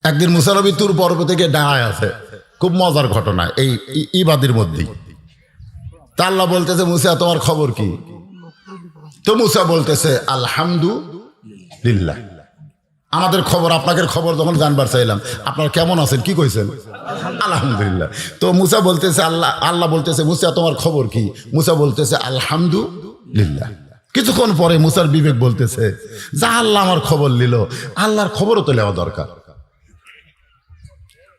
একদিন মুসা নবী তুর পর্বত থেকে দাঁড়ায় আছে, খুব মজার ঘটনা এই ইবাদের মধ্যেই। তা আল্লাহ বলতেছে, মুসা তোমার খবর কি? তো মুসা বলতেছে আলহামদুলিল্লাহ। আমাদের খবর, আপনাকে খবর যখন জানবার চাইলাম আপনার কেমন আছেন, কি কইছেন? আলহামদুলিল্লাহ। তো মুসা বলতেছে, আল্লাহ বলতেছে, মুসা তোমার খবর কি? মুসা বলতেছে আলহামদুলিল্লাহ। কিছুক্ষণ পরে মুসার বিবেক বলতেছে, যা আল্লাহ আমার খবর নিল, আল্লাহর খবরও তো নেওয়া দরকার।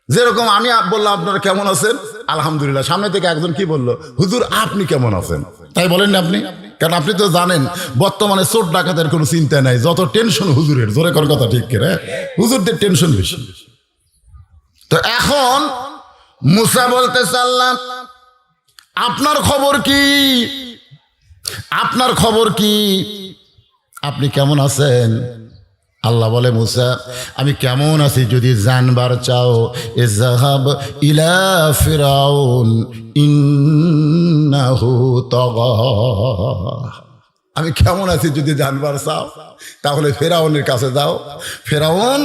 যেরকম আমি বললাম আপনারা কেমন আছেন, আলহামদুলিল্লাহ, সামনে থেকে একজন কি বললো, হুজুর আপনি কেমন আছেন? তাই বলেন না আপনি? কারণ আপনি তো জানেন বর্তমানে চোর ডাকাতের কোনো চিন্তা নাই, যত টেনশন হুজুরের। জোরে কোন কথা ঠিক করে, হুজুরদের টেনশন বেশি। তো এখন মুসা বলতেছে, আল্লাহ আপনার খবর কি? আপনার খবর কি? আপনি কেমন আছেন? আল্লাহ বলে, মুসা আমি কেমন আছি যদি জানবার চাও, ইযহাব ইলা ফিরাউন ইন্নাহু তাগা। আমি কেমন আছি যদি জানবার চাও তাহলে ফেরাউনের কাছে যাও। ফেরাউন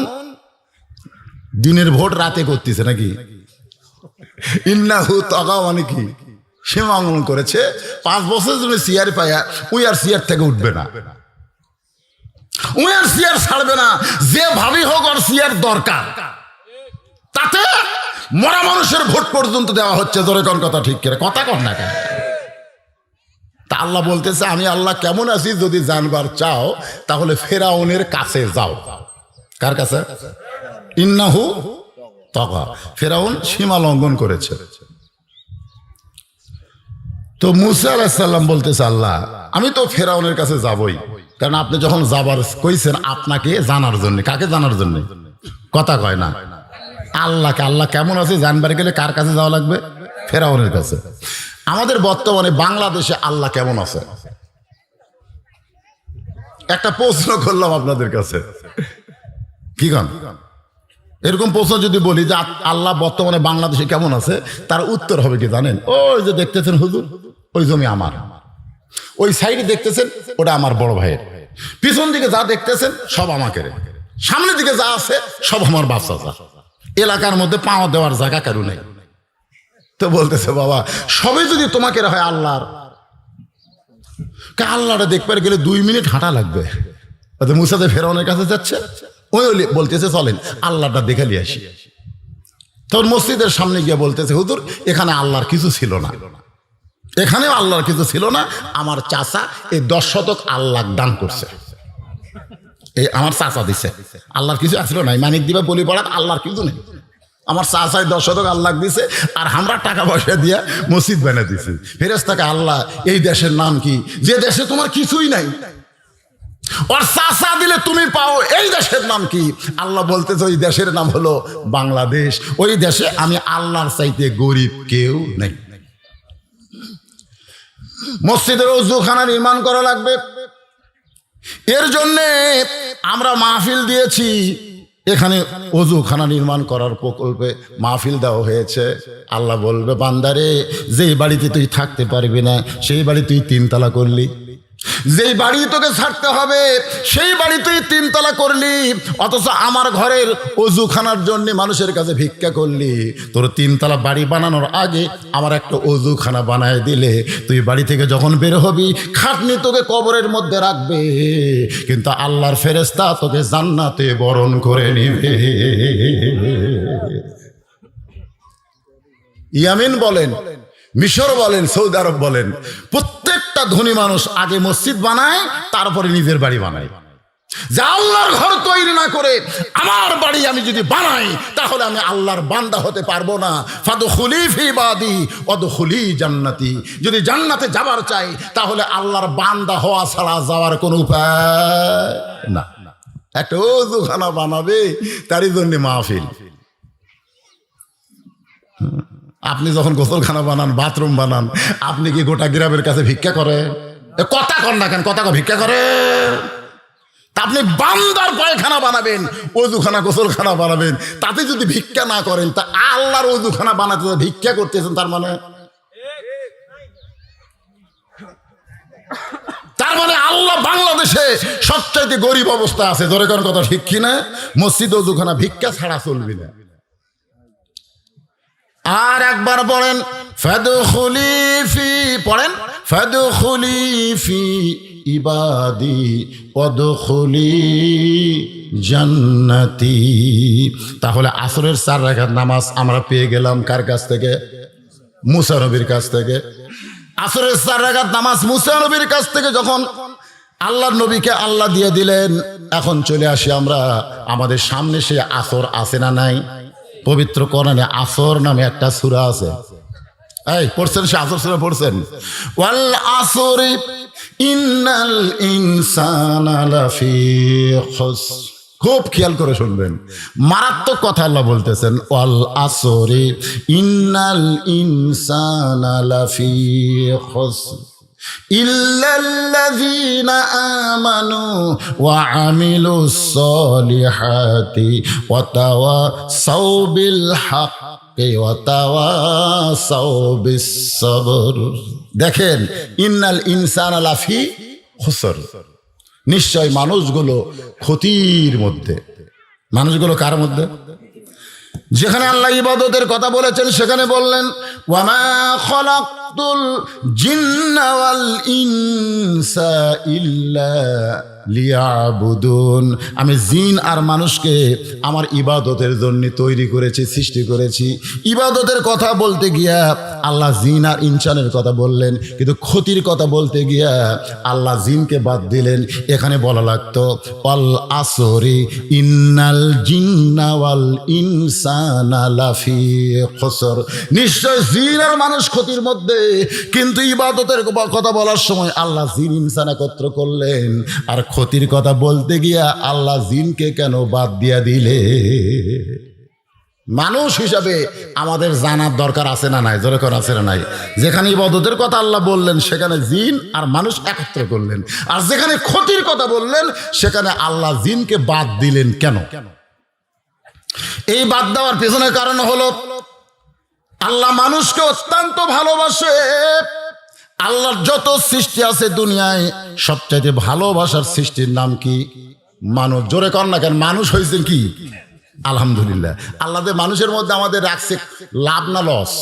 দিনের ভোট রাতে করতেছে নাকি? ইন্নাহু তাগা মানে কি? সীমালঙ্ঘন করেছে। 5 বছর জন্য সিয়ার পায়া ওই আর সিয়ার থেকে উঠবে না, ওই আর সিয়ার ছাড়বে না। যে ভাবি হোক আর সিয়ার দরকার, তাতে মরা মানুষের ভোট পর্যন্ত দেওয়া হচ্ছে। জোরে কোন কথা ঠিক করে, কথা কর না কেন? তা আল্লাহ বলতেছে, আমি আল্লাহ কেমন আছি যদি জানবার চাও তাহলে ফেরাউনের কাছে যাও। কার কাছে? ইন্নাহু তাগা। ফেরাউন সীমা লঙ্ঘন করেছে। তো মুসা আলাইহিস সালাম বলতেছে, আল্লাহ আমি তো ফেরাউনের কাছে যাবই, কারণ আপনি যখন যাবার কইছেন আপনাকে জানার জন্য। কাকে জানার জন্য? কথা কয় না, আল্লাহকে। আল্লাহ কেমন আছে জানবার গেলে কার কাছে যাওয়া লাগবে? ফেরাউনের কাছে। আমাদের বর্তমানে বাংলাদেশে আল্লাহ কেমন আছে? একটা প্রশ্ন করলাম আপনাদের কাছে, কি গান? এরকম প্রশ্ন যদি বলি যে আল্লাহ বর্তমানে বাংলাদেশে কেমন আছে, তার উত্তর হবে কি জানেন? ওই যে দেখতেছেন হুজুর, ওই জমি আমার। ওই সাইডে দেখতেছেন ওটা আমার বড় ভাইয়ের। পিছন দিকে যা দেখতেছেন সব আমাকে। সামনের দিকে যা আছে সব আমার বাচ্চা। এলাকার মধ্যে পাওয়া দেওয়ার জায়গা কারো নেই। তো বলতেছে, বাবা সবই যদি তোমাকে হয় আল্লাহর, আল্লাহটা দেখবার গেলে 2 মিনিট হাঁটা লাগবে। মুসা যে ফেরাউনের কাছে যাচ্ছে, ওই বলতেছে চলেন আল্লাহটা দেখে নিয়ে আসি। তখন মসজিদের সামনে গিয়ে বলতেছে, হুজুর এখানে আল্লাহর কিছু ছিল না, এখানেও আল্লাহর কিছু ছিল না। আমার চাচা এই 10 শতক আল্লাহ দান করছে, এই আমার চাচা দিছে। আল্লাহর কিছু আসলো নাই, মানিক দিবা বলি পড়া, আল্লাহর কিছু নেই। আমার চাচাই 10 শতক আল্লাহ দিছে, আর আমরা টাকা পয়সা দিয়া মসজিদ বানিয়ে দিছি। ফেরেশতাকে আল্লাহ এই দেশের নাম কি, যে দেশে তোমার কিছুই নাই, ওর চাচা দিলে তুমি পাও, এই দেশের নাম কি? আল্লাহ বলতেছে ওই দেশের নাম হলো বাংলাদেশ। ওই দেশে আমি আল্লাহর চাইতে গরিব কেউ নেই। মসজিদের ওযুখানা নির্মাণ করা লাগবে, এর জন্যে আমরা মাহফিল দিয়েছি। এখানে ওযুখানা নির্মাণ করার প্রকল্পে মাহফিল দেওয়া হয়েছে। আল্লাহ বলবে, বান্দারে যেই বাড়িতে তুই থাকতে পারবি না সেই বাড়ি তুই 3 তলা করলি, যেই বাড়ি তোকে ছাড়তে হবে সেই বাড়ি তুই 3 তলা করলি, অথচ আমার ঘরের ওযুখানার জন্য মানুষের কাছে ভিক্ষা করলি। তোর 3 তলা বাড়ি বানানোর আগে আমার একটা ওযুখানা বানায় দিলে তুই বাড়ি থেকে যখন বের হবি খাটনি তোকে কবরের মধ্যে রাখবে, কিন্তু আল্লাহর ফেরেশতা তোকে জান্নাতে বরণ করে নিবে। ইয়ামিন বলেন, মিশর বলেন, সৌদি আরব বলেন, প্রত্যেকটা ধনী মানুষ আগে মসজিদ বানায়, তারপরে নিজের বাড়ি বানায়। যে আল্লাহর ঘর তৈরি না করে আমার বাড়ি আমি যদি বানাই তাহলে আমি আল্লাহর বান্দা হতে পারবো না। ফাদখুলি ফি ইবাদি ওয়াদখুলি জান্নাতি। যদি জান্নাতে যাবার চাই তাহলে আল্লাহর বান্দা হওয়া ছাড়া যাওয়ার কোনো উপায় না। একটা ওযুখানা বানাবে, তারই জন্য মাহফিল। আপনি যখন গোসলখানা বানান, বাথরুম বানান, আপনি কি গোটা গ্রামের কাছে ভিক্ষা করে? কথা কর না কেন, কথা ভিক্ষা করে? আপনি বান্দার পায়খানা বানাবেন, ওযুখানা গোসলখানা বানাবেন, তাতে যদি ভিক্ষা না করেন তা আল্লাহর ওযুখানা বানাতে ভিক্ষা করতেছেন, তার মানে মানে আল্লাহ বাংলাদেশে সবচাইতে গরিব অবস্থা আছে, ধরে কোন কথা ঠিক কিনা? মসজিদ ওযুখানা ভিক্ষা ছাড়া চলবি না। আর একবার পড়েন ফাদখুলি ফি, পড়েন ফাদখুলি ফি ইবাদি ওয়াদখুলি জান্নাতি। তাহলে আসরের 4 রাকাত নামাজ আমরা পেয়ে গেলাম কার কাছ থেকে? মুসা নবীর কাছ থেকে। আসরের 4 রাকাত নামাজ মুসা নবীর কাছ থেকে যখন আল্লাহর নবীকে আল্লাহ দিয়ে দিলেন, এখন চলে আসি আমরা আমাদের সামনে সে আসর আছে না নাই? পবিত্র কোরআনে আসর নামে একটা সূরা আছে। এই পড়ছেন সে আসর সূরা পড়ছেন? ওয়াল আসরি ইন্নাল ইনসানা লাফি খুসর। খুব খেয়াল করে শুনবেন, মারাত্মক কথা আল্লাহ বলতেছেন। ওয়াল আসরি ইন্নাল ইনসানা লাফি খুসর ইল্লাল্লাযীনা আমানু ওয়া আমিলুস সলিহাতি ওয়া তাওয়াসাউ বিল হাক্কি ওয়া তাওয়াসাউ বিস সবর। দেখেন, ইন্নাল ইনসানা লাফি খুসর, নিশ্চয় মানুষগুলো ক্ষতির মধ্যে। মানুষগুলো কার মধ্যে? যেখানে আল্লাহ ইবাদতের কথা বলেছেন সেখানে বললেন ওয়ামা খালাকতুল জিন্না ওয়াল ইনসা ইল্লা লিয়াবুদুন। আমি জিন আর মানুষকে আমার ইবাদতের জন্য তৈরি করেছি, সৃষ্টি করেছি। ইবাদতের কথা বলতে গিয়া আল্লাহ জিন আর ইনসানের কথা বললেন, কিন্তু ক্ষতির কথা বলতে গিয়া আল্লাহ জিনকে বাদ দিলেন। এখানে বলা লাগতো ওয়াল আসরি ইন্নাল জিন্না ওয়াল ইনসানা লাফি খুসর। নিশ্চয় জিন আর মানুষ ক্ষতির মধ্যে, কিন্তু ইবাদতের কথা বলার সময় আল্লাহ জিন ইনসান একত্র করলেন। আর ক্ষতির কথা বলতে গিয়া আল্লাহ জিনকে কেন বাদ দিয়া দিলে? মানুষ হিসাবে আমাদের জানার দরকার আছে না নাই? জোরে করে আছে না নাই? যেখানে ইবাদতের কথা আল্লাহ বললেন সেখানে জিন আর মানুষ একত্র করলেন, আর যেখানে ক্ষতির কথা বললেন সেখানে আল্লাহ জিনকে বাদ দিলেন কেন? এই বাদ দেওয়ার পেছনে কারণ হলো আল্লাহ মানুষকে অত্যন্ত ভালোবাসে। আল্লাহর যত সৃষ্টি আছে দুনিয়ায় সবচাইতে ভালোবাসার সৃষ্টির নাম কি? মানুষ। জোরে কর না কেন? মানুষ হয়েছে কি? আলহামদুলিল্লাহ। আল্লাহ মানুষের মধ্যে আমাদের রাখছে লাভ না লস?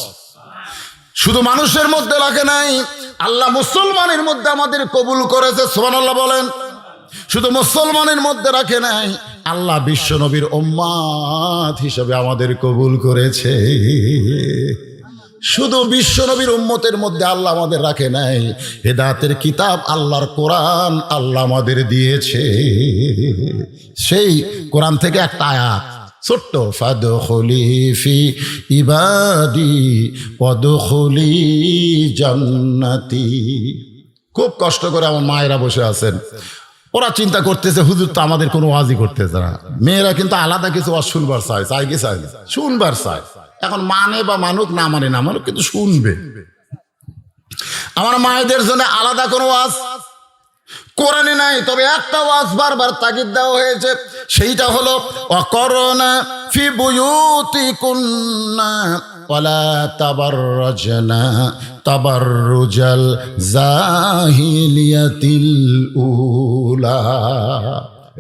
শুধু মানুষের মধ্যে রাখে নাই, আল্লাহ মুসলমানের মধ্যে আমাদের কবুল করেছে। সুবহানাল্লাহ বলেন। শুধু মুসলমানের মধ্যে রাখে নাই, আল্লাহ বিশ্ব নবীর উম্মত হিসেবে আমাদের কবুল করেছে। শুধু বিশ্ব নবীর উম্মতের মধ্যে আল্লাহ আমাদের রাখে নাই, হেদায়েতের কিতাব আল্লাহর কোরআন আল্লাহ আমাদের দিয়েছে। সেই কোরআন থেকে একটা আয়াত ছোট্ট, ফাদখুলি ফি ইবাদি ওয়াদখুলি জান্নাতি। খুব কষ্ট করে আমার মায়েরা বসে আছেন, ওরা চিন্তা করতেছে হুজুর তো আমাদের কোনো ওয়াজই করতেছে না। মেয়েরা কিন্তু আলাদা কিছু ওয়াজ শুনবার চায়, চাই কি চাই? শুনবার চায়। এখন মানে বা মানুক না মানে না মানুক, কিন্তু শুনবে। আমার মায়েদের জন্য আলাদা কোনো ওয়াজ কোরআনে নাই, তবে একটা ওয়াজ বারবার তাগিদ দেওয়া হয়েছে, সেইটা হলো ওয়াকরনা ফি বুয়ুতিকুন্না ওয়ালা তাবাররাজনা তাবাররুজাল জাহিলিয়াতিল উলা।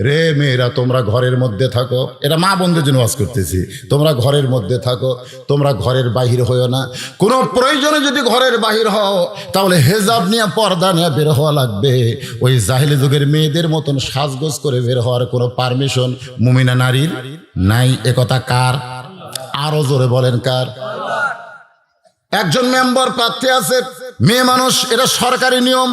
রে মেয়েরা, তোমরা ঘরের মধ্যে থাকো। এটা মা বোনদের জন্য ওয়াজ করতেছি। তোমরা ঘরের মধ্যে থাকো, তোমরা ঘরের বাহির হইও না। কোনো প্রয়োজনে যদি ঘরের বাহির হও তাহলে হেজাব নিয়ে, পর্দা নিয়ে বের হওয়া লাগবে। ওই জাহিলি যুগের মেয়েদের মতন সাজগোজ করে বের হওয়ার কোনো পারমিশন মুমিনা নারীর নাই। একথা কার? আরো জোরে বলেন কার? একজন মেম্বার প্রার্থী আছে, মেয়ে মানুষ, এটা সরকারি নিয়ম।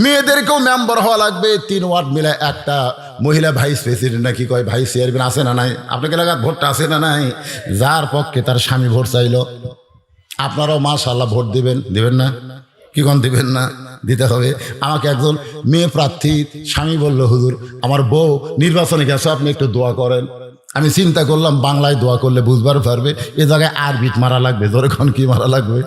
মেয়েদেরকেও মেম্বার হওয়া লাগবে। 3 ওয়ার্ড মিলে একটা মহিলা ভাইস প্রেসিডেন্ট নাকি কয় ভাইস চেয়ারম্যান আছে না নাই? আপনাকে এলাকার ভোটটা আছে না নাই? যার পক্ষে তার স্বামী ভোট চাইলো, আপনারাও মাশাআল্লাহ ভোট দিবেন, দিবেন না? কি কোন দিবেন না? দিতে হবে। আমাকে একজন মেয়ে প্রার্থী স্বামী বলল, হুজুর আমার বউ নির্বাচনে গেছে, আপনি একটু দোয়া করেন। আমি চিন্তা করলাম বাংলায় দোয়া করলে বুঝবার পারবে, এ জায়গায় আরবিত মারা লাগবে, যখন কি মারা লাগবে।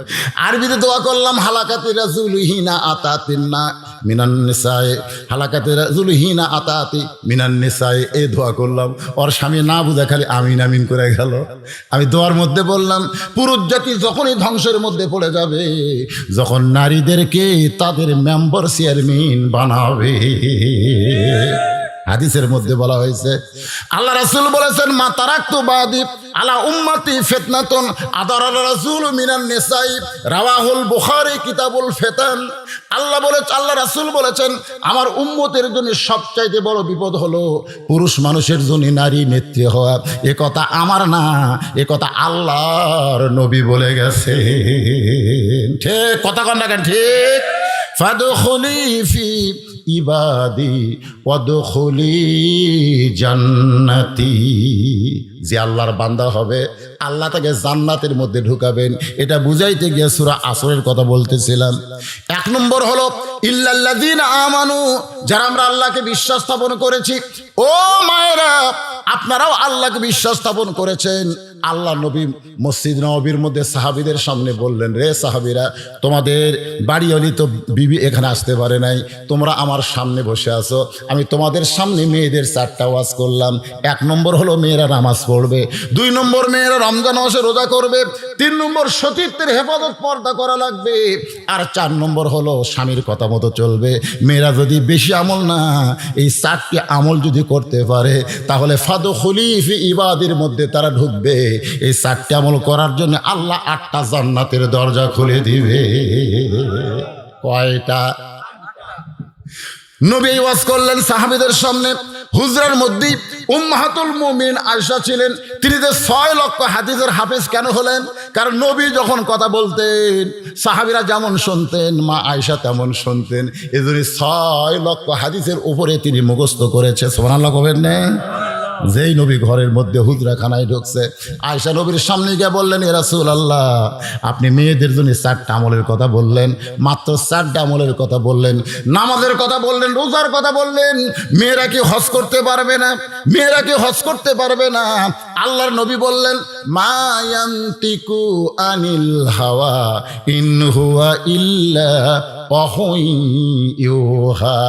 আরবিতে দোয়া করলাম, হালাকাতে রাজুলহিনা আতাতিনা মিনান নিসায়ে, হালাকাতে রাজুলহিনা আতাতি মিনান নিসায়ে, এই দোয়া করলাম। ওর স্বামী না বুঝা খালি আমিন আমিন করে গেল। আমি দোয়ার মধ্যে বললাম, পুরুষ জাতি যখনই ধ্বংসের মধ্যে পড়ে যাবে, যখন নারীদেরকে তাদের মেম্বার চেয়ারম্যান বানাবে। হাদিসের মধ্যে বলা হয়েছে, আল্লাহ রাসূল বলেছেন, মা তারাকতু বাদি আলা উম্মতি ফিতনাতুন আদারার রাসূল মিনান নিসাই, রাওয়াহুল বুখারী কিতাবুল ফিতান। আল্লাহ রাসূল বলেছেন, আমার উম্মতের জন্য সবচাইতে বড় বিপদ হলো পুরুষ মানুষের জন্য নারী নেত্রী হওয়া। এ কথা আমার না, এ কথা আল্লাহর নবী বলে গেছে। ঠিক কথা কন না কেন? ঠিক। ফাদখুলি ফি ইবাদি ওয়াদখুলি জান্নাতি, যে আল্লাহর বান্দা হবে আল্লাহ তাকে জান্নাতের মধ্যে ঢুকাবেন। এটা বুঝাইতে গিয়ে সূরা আসরের কথা বলতেছিলাম। 1 নম্বর হলো ইল্লাল্লাযীনা আমানু, যারা আমরা আল্লাহকে বিশ্বাস স্থাপন করেছি। ও মায়েরা, আপনারাও আল্লাহকে বিশ্বাস স্থাপন করেছেন। আল্লাহ নবী মসজিদ নববীর মধ্যে সাহাবীদের সামনে বললেন, রে সাহাবীরা, তোমাদের বাড়িওয়ালি তো বিবি এখানে আসতে পারে নাই, তোমরা আমার সামনে বসে আছো, আমি তোমাদের সামনে মেয়েদের 4টা ওয়াজ করলাম। 1 নম্বর হলো মেয়েরা নামাজ পড়বে, 2 নম্বর মেয়েরা রমজান মাসে রোজা করবে, 3 নম্বর সতীত্বের হেফাজত পর্দা করা লাগবে, আর 4 নম্বর হলো স্বামীর কথা মতো চলবে। মেয়েরা যদি বেশি আমল না, এই 4টি আমল যদি করতে পারে, তাহলে ফাদখুলি ফি ইবাদির মধ্যে তারা ঢুকবে। এই 4টি আমল করার জন্য আল্লাহ 8টা জান্নাতের দরজা খুলে দিবে। কয়টা? নবী ওয়াজ করলেন সাহাবীদের সামনে। হুজরার মধ্যে উম্মাহাতুল মুমিনিন আয়েশা ছিলেন। তিনি যে 6 লক্ষ হাদিসের হাফেজ কেন হলেন? কারণ নবী যখন কথা বলতেন সাহাবীরা যেমন শুনতেন, মা আয়েশা তেমন শুনতেন। এজন্য 6 লক্ষ হাদিসের উপরে তিনি মুখস্থ করেছে। সুবহানাল্লাহ কবেন না? যেই নবী ঘরের মধ্যে হুজরাখানায় ঢুকছে, আয়েশা নবীর সামনে গিয়ে বললেন, ইয়া রাসূলুল্লাহ, আপনি মেয়েদের জন্য 4টা আমলের কথা বললেন, মাত্র 4টা আমলের কথা বললেন, নামাজের কথা বললেন, রোজার কথা বললেন, মেয়েরা কি হজ করতে পারবে না? মেয়েরা কি হজ করতে পারবে না? আল্লাহর নবী বললেন, মা ইয়ান্তিকু আনিল হাওয়া ইন হুয়া ইল্লা ওয়াহয়ুন ইউহা।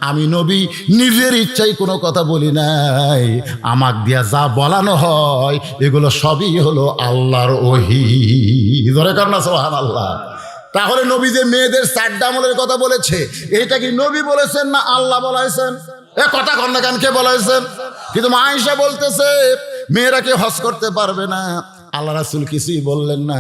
আমি নবী নিজের ইচ্ছায় কোনো কথা বলি নাই, আমাক দিয়া যা বলানো হয় এগুলো সবই হলো আল্লাহর ওহী। ধরে কার না সুবহানাল্লাহ। তাহলে নবী যে মেয়েদের 4টা আমলের কথা বলেছে, এটা কি নবী বলেছেন না আল্লাহ বলাইছেন? এ কথা কন না কেন, কে বলাইছেন? কিন্তু মা আয়েশা বলতেছে মেয়েরা কি হজ করতে পারবে না? আল্লাহ রাসূল কিছুই বললেন না,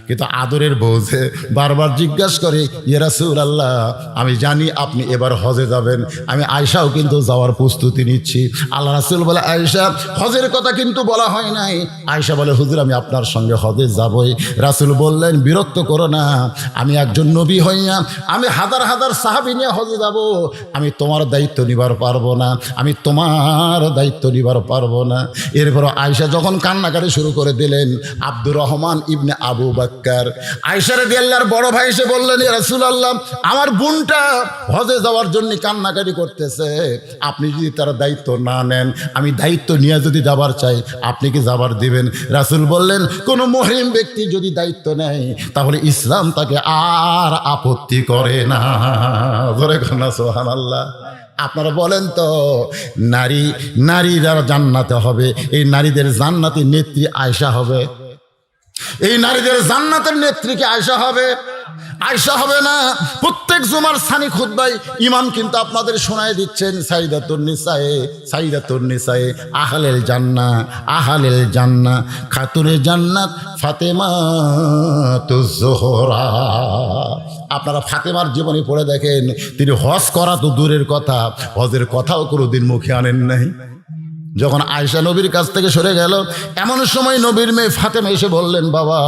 কিন্তু আদরের বউ যে বারবার জিজ্ঞাসা করে, ইয়া রাসূলুল্লাহ, আমি জানি আপনি এবার হজে যাবেন, আমি আয়েশাও কিন্তু যাওয়ার প্রস্তুতি নিচ্ছি। আল্লাহ রাসূল বলে, আয়েশা, হজের কথা কিন্তু বলা হয় নাই। আয়েশা বলে, হুজুর, আমি আপনার সঙ্গে হজে যাবই। রাসূল বললেন, বিরক্ত করো না, আমি একজন নবী হইয়া আমি হাজার হাজার সাহাবী নিয়ে হজে যাব, আমি তোমার দায়িত্ব নিবার পারবো না, আমি তোমার দায়িত্ব নিবার পারবো না। এরপর আয়েশা যখন কান্নাকাটি শুরু করে দিলেন, আব্দুর রহমান ইবনে আবু বকর আয়েশা রাদিয়াল্লাহর বড় ভাই এসে বললেন, ইয়া রাসূলুল্লাহ, আমার বোনটা হজে যাওয়ার জন্য কান্নাকাটি করতেছে, আপনি যদি তার দায়িত্ব না নেন, আমি দায়িত্ব নিয়ে যদি যাবার চাই, আপনি কি যাবার দিবেন? রাসূল বললেন, কোনো মুহরিম ব্যক্তি যদি দায়িত্ব নেয় তাহলে ইসলাম তাকে আর আপত্তি করে না। ধরে কন্যা সুবহানাল্লাহ। আপনারা বলেন তো, নারীরা জান্নাতে হবে, এই নারীদের জান্নাতি নেত্রী আয়েশা হবে? এই নারীদের জান্নাতের নেত্রী কি আয়েশা হবে? আয়েশা হবে না। প্রত্যেক জুমার সানি খুতবায় ইমাম কিন্তু আপনাদের শোনায় দিচ্ছেন, সাইদাতুন নিসায়ে আহলেল জান্নাহ খাতুনে জান্নাত ফাতেমাতুজ জোহরা। আপনারা ফাতেমার জীবনী পড়ে দেখেন, তিনি হজ করা তো দূরের কথা, হজের কথাও কোনোদিন মুখে আনেন নাই। যখন আয়েশা নবীর কাছ থেকে সরে গেল, এমন সময় নবীর মেয়ে ফাতেমা এসে বললেন, বাবা,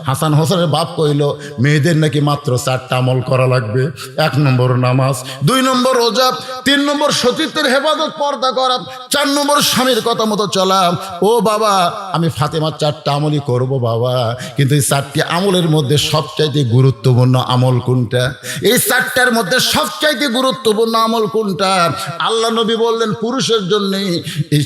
হাসান হোসেনের বাপ কইল মেয়েদের নাকি মাত্র 4টা আমল করা লাগবে। 1 নম্বর নামাজ, 2 নম্বর রোজা, 3 নম্বর সতীত্বের হেফাজত পর্দা করা, 4 নম্বর স্বামীর কথা মতো চলা। ও বাবা, আমি ফাতেমার 4টা আমলই করব বাবা, কিন্তু এই 4টি আমলের মধ্যে সবচাইতে গুরুত্বপূর্ণ আমল কোনটা? এই 4টার মধ্যে সবচাইতে গুরুত্বপূর্ণ আমল কোনটা? আল্লাহ নবী বললেন, পুরুষের জন্য এই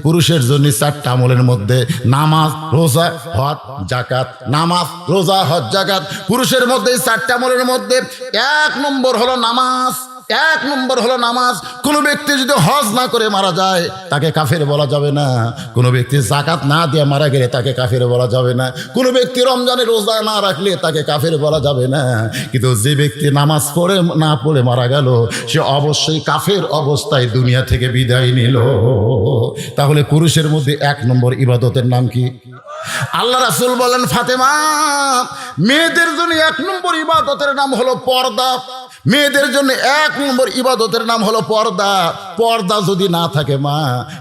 পুরুষের জন্য 4টা আমলের মধ্যে নামাজ, রোজা, হজ, যাকাত। নামাজ, রোজা, হজ, যাকাত। পুরুষের মধ্যে 4টা আমলের মধ্যে 1 নম্বর হলো নামাজ। 1 নম্বর হলো নামাজ। কোনো ব্যক্তি যদি হজ না করে মারা যায় তাকে কাফের বলা যাবে না। কোনো ব্যক্তি যাকাত না দিয়ে মারা গেলে তাকে কাফের বলা যাবে না। কোনো ব্যক্তি রমজানের রোজা না রাখলে তাকে কাফের বলা যাবে না। কিন্তু যে ব্যক্তি নামাজ পড়ে না পড়ে মারা গেল সে অবশ্যই কাফের অবস্থায় দুনিয়া থেকে বিদায় নিল। তাহলে পুরুষের মধ্যে 1 নম্বর ইবাদতের নাম কি? আল্লাহ রাসূল বলেন, ফাতেমা, মেয়েদের জন্য 1 নম্বর ইবাদতের নাম হলো পর্দা। মেয়েদের জন্য 1 নম্বর ইবাদতের নাম হলো পর্দা। পর্দা যদি না থাকে মা,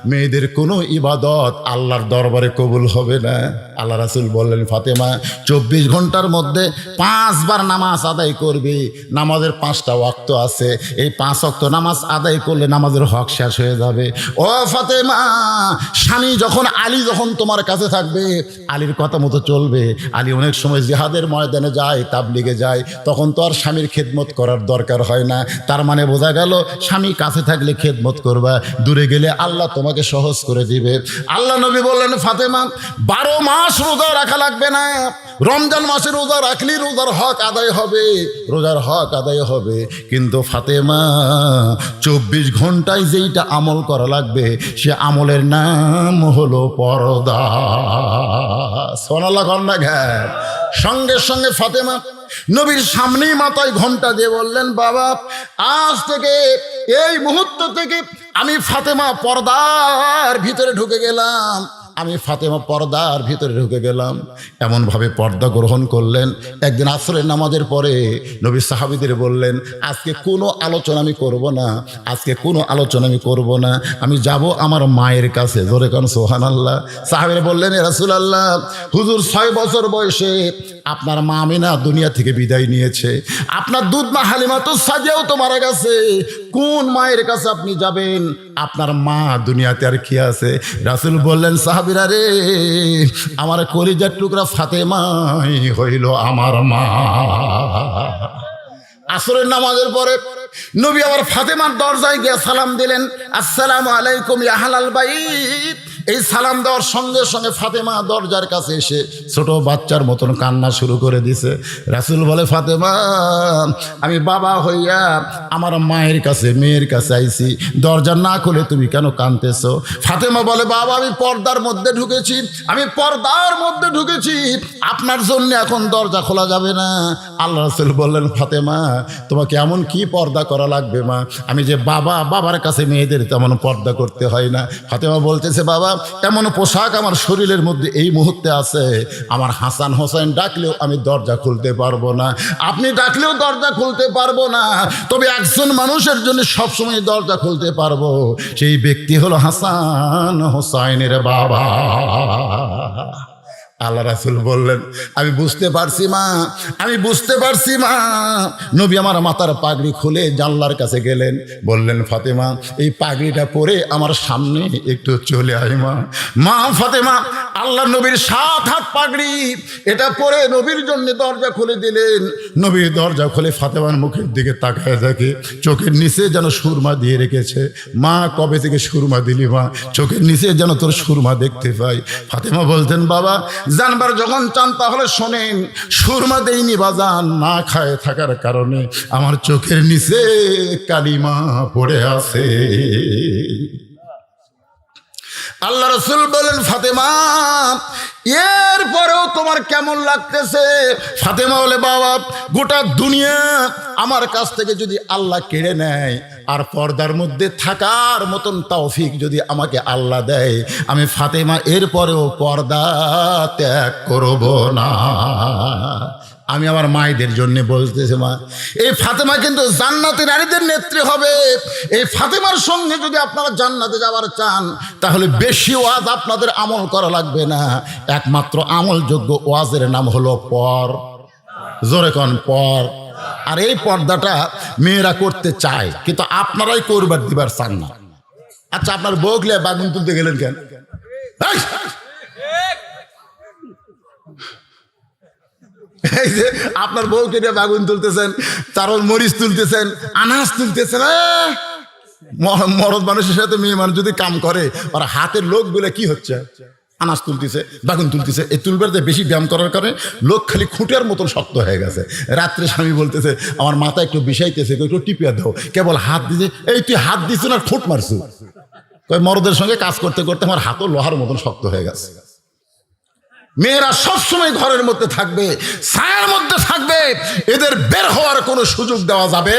মেয়েদের কোনো ইবাদত আল্লাহর দরবারে কবুল হবে না। আল্লাহ রাসূল বললেন, ফাতেমা, 24 ঘন্টার মধ্যে 5 বার নামাজ আদায় করবে। নামাজের 5টা ওয়াক্ত আছে। এই 5 ওয়াক্ত নামাজ আদায় করলে নামাজের হক শেষ হয়ে যাবে। ও ফাতেমা, স্বামী যখন আলী যখন তোমার কাছে থাকবে, আলীর কথা মতো চলবে। আলী অনেক সময় জিহাদের ময়দানে যায়, তাবলিগে যায়, তখন তো আর স্বামীর খেদমত করার দরকার হয় না। তার মানে বোঝা গেল স্বামী কাছে থাকলে খেদমত করবা, দূরে গেলে আল্লাহ তোমাকে সহজ করে দিবে। আল্লাহ নবী বললেন, ফাতেমা, 12 মাস রোজা রাখা লাগবে না। রমজান মাসে রোজা রাখলেই রোজার হক আদায় হবে, রোজার হক আদায় হবে। কিন্তু ফাতেমা, 24 ঘন্টায় যেইটা আমল করা লাগবে সে আমলের নাম হলো পর্দা। সুবহানাল্লাহ কন্যা ঘাট। সঙ্গে সঙ্গে ফাতেমা নবীর সামনেই মাথায় ঘোমটা দিয়ে বললেন, বাবা, আজ থেকে এই মুহূর্ত থেকে আমি ফাতেমা পর্দার ভিতরে ঢুকে গেলাম। আমি ফাতেমা পর্দার ভিতরে ঢুকে গেলাম। এমনভাবে পর্দা গ্রহণ করলেন। একদিন আসরের নামাজের পরে নবী সাহাবীদের বললেন, আজকে কোনো আলোচনা আমি করব না, আজকে কোনো আলোচনা আমি করব না, আমি যাব আমার মায়ের কাছে। জোরে কান সুবহানাল্লাহ। সাহাবীরা বললেন, ইয়া রাসূলুল্লাহ, হুজুর 6 বছর বয়সে আপনার মা আমিনা দুনিয়া থেকে বিদায় নিয়েছে, আপনার দুধ মা হালিমাতুস সাদিয়াও তো মারা গেছে, কোন মায়ের কাছে আপনি যাবেন? আপনার মা দুনিয়াতে আর কি আছে? রাসূল বললেন, সাহাবীরা রে, আমার কলিজার টুকরা ফাতেমাই হইল আমার মা। আসরের নামাজের পরে নবী আবার ফাতেমার দরজায় গিয়ে সালাম দিলেন, আসসালামু আলাইকুম ইয়া আহলাল বাইত। এই সালাম দেওয়ার সঙ্গে সঙ্গে ফাতেমা দরজার কাছে এসে ছোট বাচ্চার মতন কান্না শুরু করে দিছে। রাসূল বলে, ফাতেমা, আমি বাবা হইয়া আমার মায়ের কাছে মেয়ের কাছে আইছি, দরজা না খুলে তুমি কেন কাঁদতেছো? ফাতেমা বলে, বাবা, আমি পর্দার মধ্যে ঢুকেছি, আমি পর্দার মধ্যে ঢুকেছি, আপনার জন্য এখন দরজা খোলা যাবে না। আল্লাহ রাসূল বললেন, ফাতেমা, তোমাকে এমন কি পর্দা করা লাগবে মা? আমি যে বাবা, বাবার কাছে মেয়েদের তেমন পর্দা করতে হয় না। ফাতেমা বলতেছে, বাবা, এমন পোশাক আমার শরীরের মধ্যে এই মুহূর্তে আছে, আমার হাসান হোসেন ডাকলেও আমি দরজা খুলতে পারবো না, আপনি ডাকলেও দরজা খুলতে পারবো না, তবে একজন মানুষের জন্য সবসময় দরজা খুলতে পারবো, সেই ব্যক্তি হলো হাসান হোসাইনের বাবা। আল্লাহ রাসূল বললেন, আমি বুঝতে পারছি মা, আমি বুঝতে পারছি মা। নবী আমার মাথার পাগড়ি খুলে জানলার কাছে গেলেন, বললেন, ফাতেমা, এই পাগড়িটা পরে আমার সামনে একটু চলে আয় মা। মা ফাতেমা আল্লাহ নবীর 7 হাত পাগড়ি এটা পরে নবীর জন্য দরজা খুলে দিলেন। নবীর দরজা খুলে ফাতেমার মুখের দিকে তাকায় দেখে চোখের নিচে যেন সুরমা দিয়ে রেখেছে। মা, কবে থেকে সুরমা দিলি মা? চোখের নিচে যেন তোর সুরমা দেখতে পাই। ফাতেমা বলতেন, বাবা, জানবার যখন চান তাহলে শোনেন, সুরমা দেইনি বাজান, না খায় থাকার কারণে আমার চোখের নিচে কালিমা পড়ে আছে। আল্লাহ রাসূল বলেন, ফাতেমা, এরপরেও তোমার কেমন লাগতেছে? ফাতেমা বলে, বাবা, গোটা দুনিয়া আমার কাছ থেকে যদি আল্লাহ কেড়ে নেয় আর পর্দার মধ্যে থাকার মতন তৌফিক যদি আমাকে আল্লাহ দেয়, আমি ফাতেমা এরপরেও পর্দা ত্যাগ করব না। আমি আমার মায়েদের জন্য বলতেছি, মা, এই ফাতেমা কিন্তু জান্নাতের নারীদের নেত্রী হবে। এই ফাতেমার সঙ্গে যদি আপনারা জান্নাতে যাওয়ার চান তাহলে বেশি ওয়াজ আপনাদের আমল করা লাগবে না, একমাত্র আমলযোগ্য ওয়াজের নাম হলো পর। জোরে কোন পর। আর এই পর্দাটা মেয়েরা করতে চায়, কিন্তু আপনারাই করবার দিবার চান না। আচ্ছা, আপনার বউকে বাগুন তুলতে গেলেন কেন? এই যে আপনার বউকে নিয়ে বাগুন তুলতেছেন, তারপর মরিচ তুলতেছেন, আনাজ তুলতেছেন, মরদ মানুষের সাথে মেয়ে মানুষ যদি কাম করে, আর হাতের লোকগুলো কি হচ্ছে, আনাজ তুলতেছে, বাগুন তুলতেছে, এই তুলবারতে বেশি ব্যায়াম করার কারণে লোক খালি খুঁটিয়ার মতন শক্ত হয়ে গেছে। রাত্রে স্বামী বলতেছে আমার মাথা একটু বিষাইতেছে, একটু টিপিয়া দাও, কেবল হাত দিছে, এই তুই হাত দিছ না ঠোঁট মারছু। মরদের সঙ্গে কাজ করতে করতে আমার হাতও লোহার মতন শক্ত হয়ে গেছে। মেয়েরা সবসময় ঘরের মধ্যে থাকবে, ছায়ার মধ্যে থাকবে, এদের বের হওয়ার কোনো সুযোগ দেওয়া যাবে।